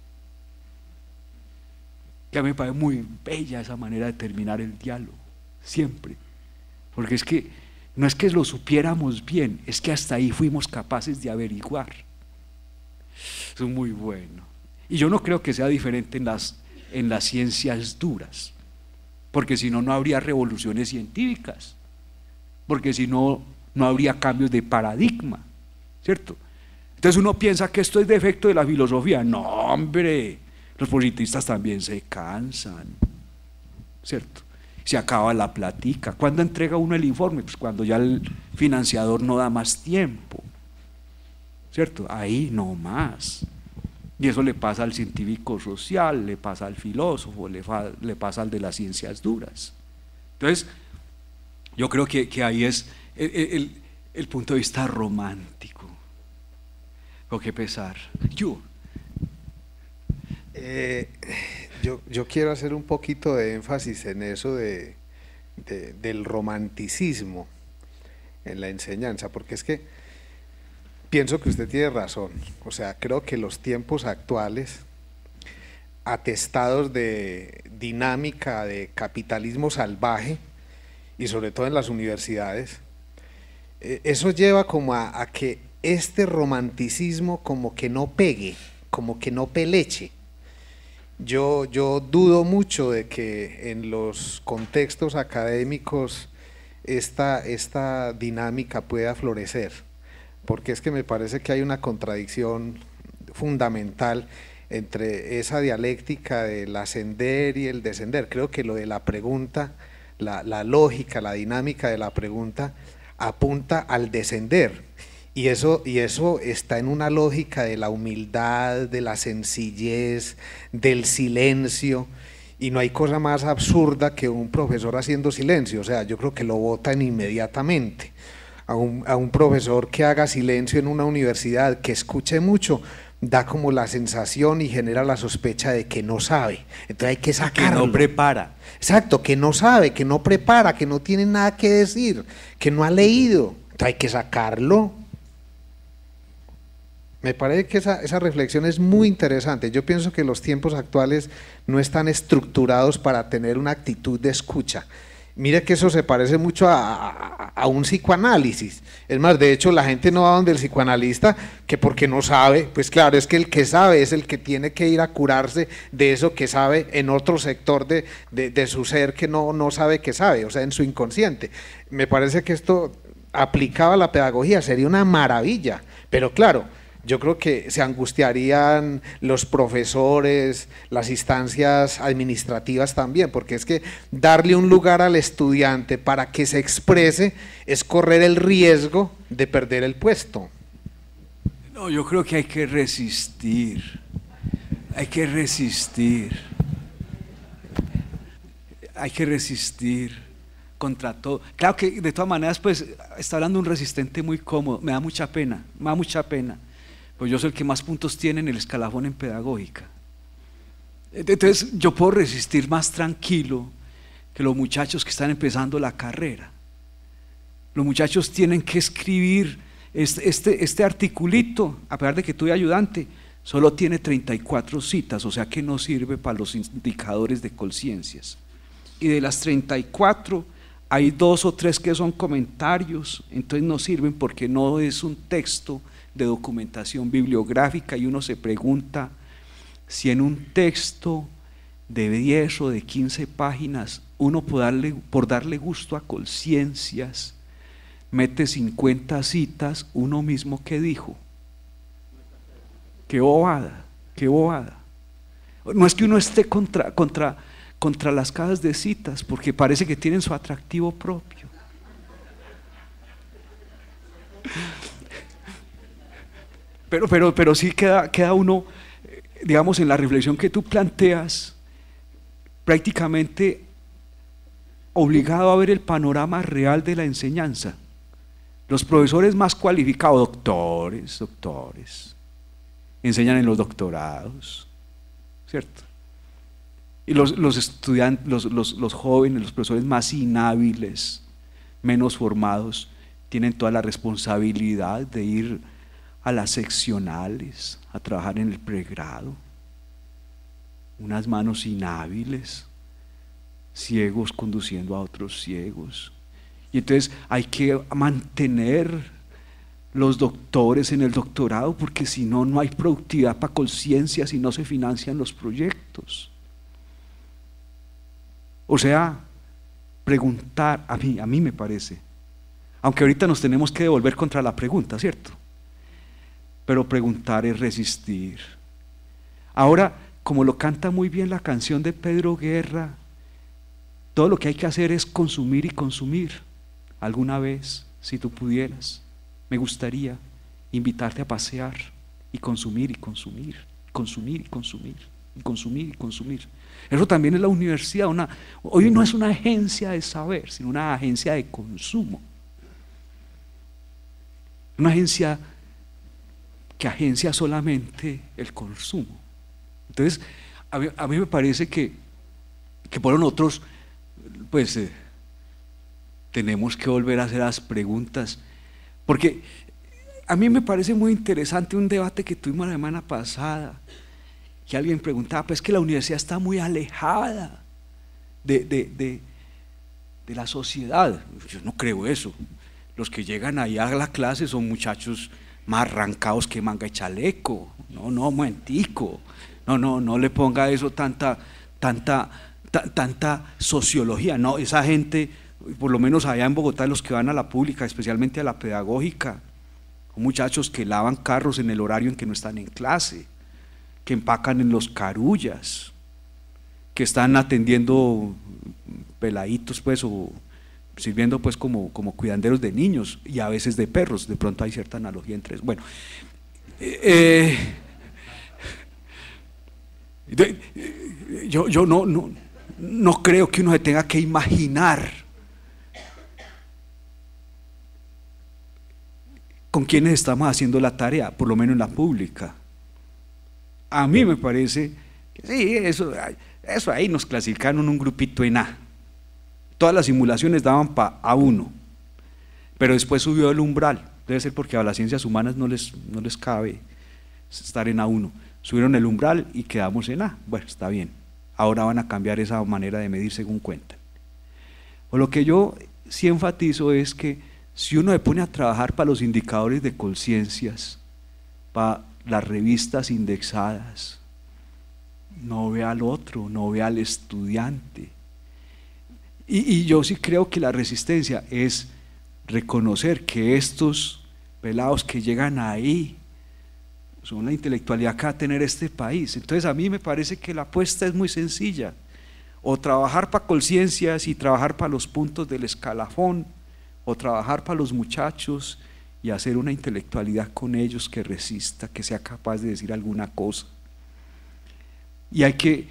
Que a mí me parece muy bella esa manera de terminar el diálogo, siempre, porque es que no es que lo supiéramos bien, es que hasta ahí fuimos capaces de averiguar. Eso es muy bueno. Y yo no creo que sea diferente en las ciencias duras, porque si no, no habría revoluciones científicas, porque si no, no habría cambios de paradigma, ¿cierto? Entonces uno piensa que esto es defecto de la filosofía. No, hombre, los positivistas también se cansan, ¿cierto? Se acaba la platica. ¿Cuándo entrega uno el informe? Pues cuando ya el financiador no da más tiempo, ¿cierto? Ahí no más. Y eso le pasa al científico social, le pasa al filósofo, le pasa al de las ciencias duras. Entonces, yo creo que ahí es el punto de vista romántico. Con qué pesar. Yo quiero hacer un poquito de énfasis en eso del romanticismo en la enseñanza, porque es que pienso que usted tiene razón. O sea, creo que los tiempos actuales, atestados de dinámica de capitalismo salvaje, y sobre todo en las universidades, eso lleva como a que este romanticismo como que no pegue, como que no peleche. Yo dudo mucho de que en los contextos académicos esta dinámica pueda florecer, porque es que me parece que hay una contradicción fundamental entre esa dialéctica del ascender y el descender. Creo que lo de la pregunta, la lógica, la dinámica de la pregunta apunta al descender, y eso está en una lógica de la humildad, de la sencillez, del silencio, y no hay cosa más absurda que un profesor haciendo silencio. O sea, yo creo que lo botan inmediatamente. A un profesor que haga silencio en una universidad, que escuche mucho, da como la sensación y genera la sospecha de que no sabe. Entonces hay que sacarlo. Que no prepara. Exacto, que no sabe, que no prepara, que no tiene nada que decir, que no ha leído. Entonces hay que sacarlo. Me parece que esa reflexión es muy interesante. Yo pienso que los tiempos actuales no están estructurados para tener una actitud de escucha, Mira que eso se parece mucho a un psicoanálisis. Es más, de hecho, la gente no va donde el psicoanalista que porque no sabe. Pues claro, es que el que sabe es el que tiene que ir a curarse de eso que sabe en otro sector de su ser que no sabe que sabe, o sea, en su inconsciente. Me parece que esto aplicado a la pedagogía sería una maravilla, pero claro, yo creo que se angustiarían los profesores, las instancias administrativas también, porque es que darle un lugar al estudiante para que se exprese es correr el riesgo de perder el puesto. No, yo creo que hay que resistir, hay que resistir, hay que resistir contra todo. Claro que de todas maneras, pues, está hablando un resistente muy cómodo, me da mucha pena, pues yo soy el que más puntos tiene en el escalafón en pedagógica. Entonces yo puedo resistir más tranquilo que los muchachos que están empezando la carrera. Los muchachos tienen que escribir este articulito, a pesar de que tuve ayudante, solo tiene 34 citas, o sea que no sirve para los indicadores de conciencias. Y de las 34 hay 2 o 3 que son comentarios, entonces no sirven porque no es un texto de documentación bibliográfica, y uno se pregunta si en un texto de 10 o de 15 páginas uno por darle gusto a conciencias mete 50 citas uno mismo que dijo. Qué bobada, qué bobada. No es que uno esté contra las cajas de citas, porque parece que tienen su atractivo propio. Pero sí queda uno, digamos, en la reflexión que tú planteas, prácticamente obligado a ver el panorama real de la enseñanza. Los profesores más cualificados, doctores, enseñan en los doctorados, ¿cierto? Y los estudiantes, los jóvenes, los profesores más inhábiles, menos formados, tienen toda la responsabilidad de ir a las seccionales, a trabajar en el pregrado. Unas manos inhábiles, ciegos conduciendo a otros ciegos. Y entonces hay que mantener los doctores en el doctorado, porque si no, no hay productividad para conciencia, si no se financian los proyectos. O sea, preguntar, a mí me parece, aunque ahorita nos tenemos que devolver contra la pregunta, ¿cierto? Pero preguntar es resistir. Ahora, como lo canta muy bien la canción de Pedro Guerra, todo lo que hay que hacer es consumir y consumir. Alguna vez, si tú pudieras, me gustaría invitarte a pasear y consumir y consumir, consumir y consumir, y consumir y consumir. Eso también es la universidad. Hoy no es una agencia de saber, sino una agencia de consumo. Una agencia que agencia solamente el consumo. Entonces, a mí me parece que por nosotros, pues, tenemos que volver a hacer las preguntas, porque a mí me parece muy interesante un debate que tuvimos la semana pasada, que alguien preguntaba, pues que la universidad está muy alejada de la sociedad. Yo no creo eso. Los que llegan ahí a la clase son muchachos más arrancados que manga y chaleco. No, momentico. No le ponga eso tanta sociología. No, esa gente, por lo menos allá en Bogotá, los que van a la pública, especialmente a la pedagógica, son muchachos que lavan carros en el horario en que no están en clase, que empacan en los carullas, que están atendiendo peladitos, pues, o sirviendo, pues, como cuidanderos de niños y a veces de perros. De pronto hay cierta analogía entre eso. Bueno, yo no creo que uno se tenga que imaginar con quienes estamos haciendo la tarea, por lo menos en la pública. A mí me parece que sí, eso ahí nos clasificaron en un grupito en A. Todas las simulaciones daban para A1, pero después subió el umbral. Debe ser porque a las ciencias humanas no les cabe estar en A1. Subieron el umbral y quedamos en A. Bueno, está bien. Ahora van a cambiar esa manera de medir según cuentan. O lo que yo sí enfatizo es que si uno se pone a trabajar para los indicadores de conciencias, para las revistas indexadas, no ve al otro, no ve al estudiante. Y yo sí creo que la resistencia es reconocer que estos pelados que llegan ahí son la intelectualidad que va a tener este país. Entonces a mí me parece que la apuesta es muy sencilla: o trabajar para conciencias y trabajar para los puntos del escalafón, o trabajar para los muchachos y hacer una intelectualidad con ellos que resista, que sea capaz de decir alguna cosa. Y hay que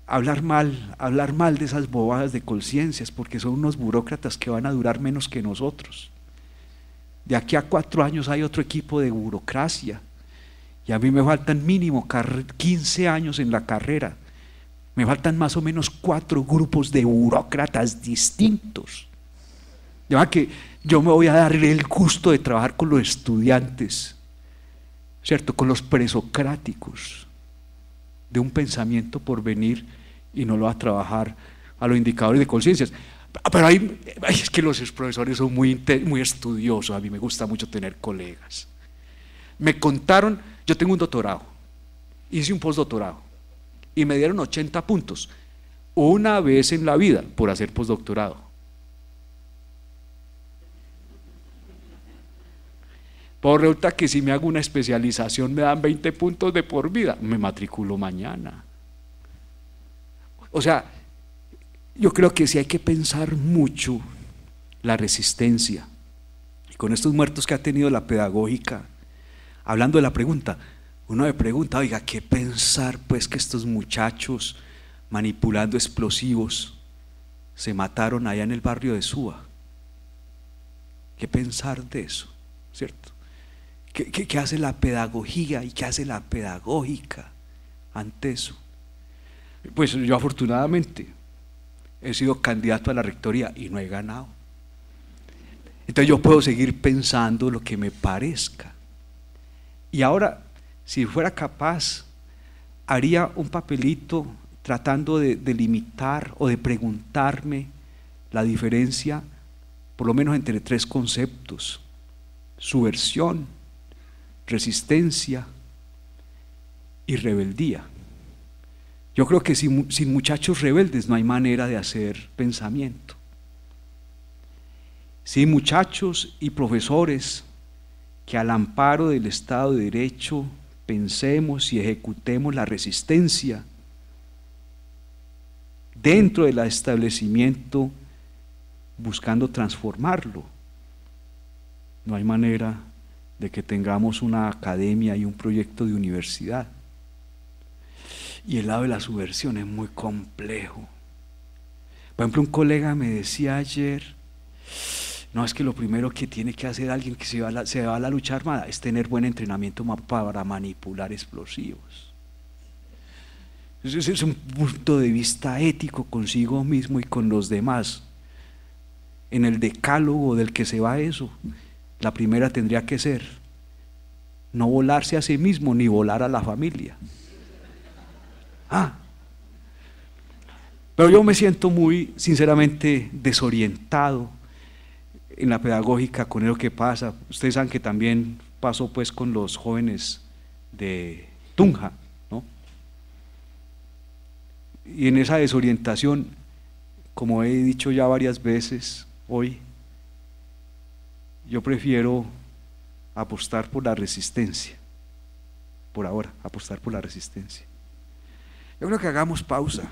hablar mal de esas bobadas de conciencias, porque son unos burócratas que van a durar menos que nosotros. De aquí a 4 años hay otro equipo de burocracia, y a mí me faltan mínimo 15 años en la carrera. Me faltan más o menos 4 grupos de burócratas distintos. De manera que yo me voy a dar el gusto de trabajar con los estudiantes, ¿cierto? Con los presocráticos de un pensamiento por venir, y no lo va a trabajar a los indicadores de conciencias. Pero es que los profesores son muy estudiosos. A mí me gusta mucho tener colegas. Me contaron, yo tengo un doctorado, hice un postdoctorado y me dieron 80 puntos una vez en la vida por hacer postdoctorado. Pues resulta que si me hago una especialización me dan 20 puntos de por vida, me matriculo mañana. O sea, yo creo que sí hay que pensar mucho la resistencia. Y con estos muertos que ha tenido la pedagógica, hablando de la pregunta, uno me pregunta, oiga, ¿qué pensar pues que estos muchachos manipulando explosivos se mataron allá en el barrio de Suba? ¿Qué pensar de eso? ¿Cierto? ¿Qué hace la pedagogía y qué hace la pedagógica ante eso? Pues yo afortunadamente he sido candidato a la rectoría y no he ganado. Entonces yo puedo seguir pensando lo que me parezca. Y ahora, si fuera capaz, haría un papelito tratando de delimitar o de preguntarme la diferencia, por lo menos entre 3 conceptos: subversión, resistencia y rebeldía. Yo creo que sin muchachos rebeldes no hay manera de hacer pensamiento. Sin muchachos y profesores que al amparo del Estado de Derecho pensemos y ejecutemos la resistencia dentro del establecimiento buscando transformarlo, no hay manera de que tengamos una academia y un proyecto de universidad. Y el lado de la subversión es muy complejo. Por ejemplo, un colega me decía ayer, no, es que lo primero que tiene que hacer alguien que se va a la lucha armada es tener buen entrenamiento para manipular explosivos. Ese es un punto de vista ético consigo mismo y con los demás. En el decálogo del que se va eso, la primera tendría que ser no volarse a sí mismo ni volar a la familia. Pero yo me siento muy sinceramente desorientado en la pedagógica con lo que pasa. Ustedes saben que también pasó pues con los jóvenes de Tunja, ¿no? Y en esa desorientación, como he dicho ya varias veces hoy, yo prefiero apostar por la resistencia, por ahora, apostar por la resistencia. Yo creo que hagamos pausa.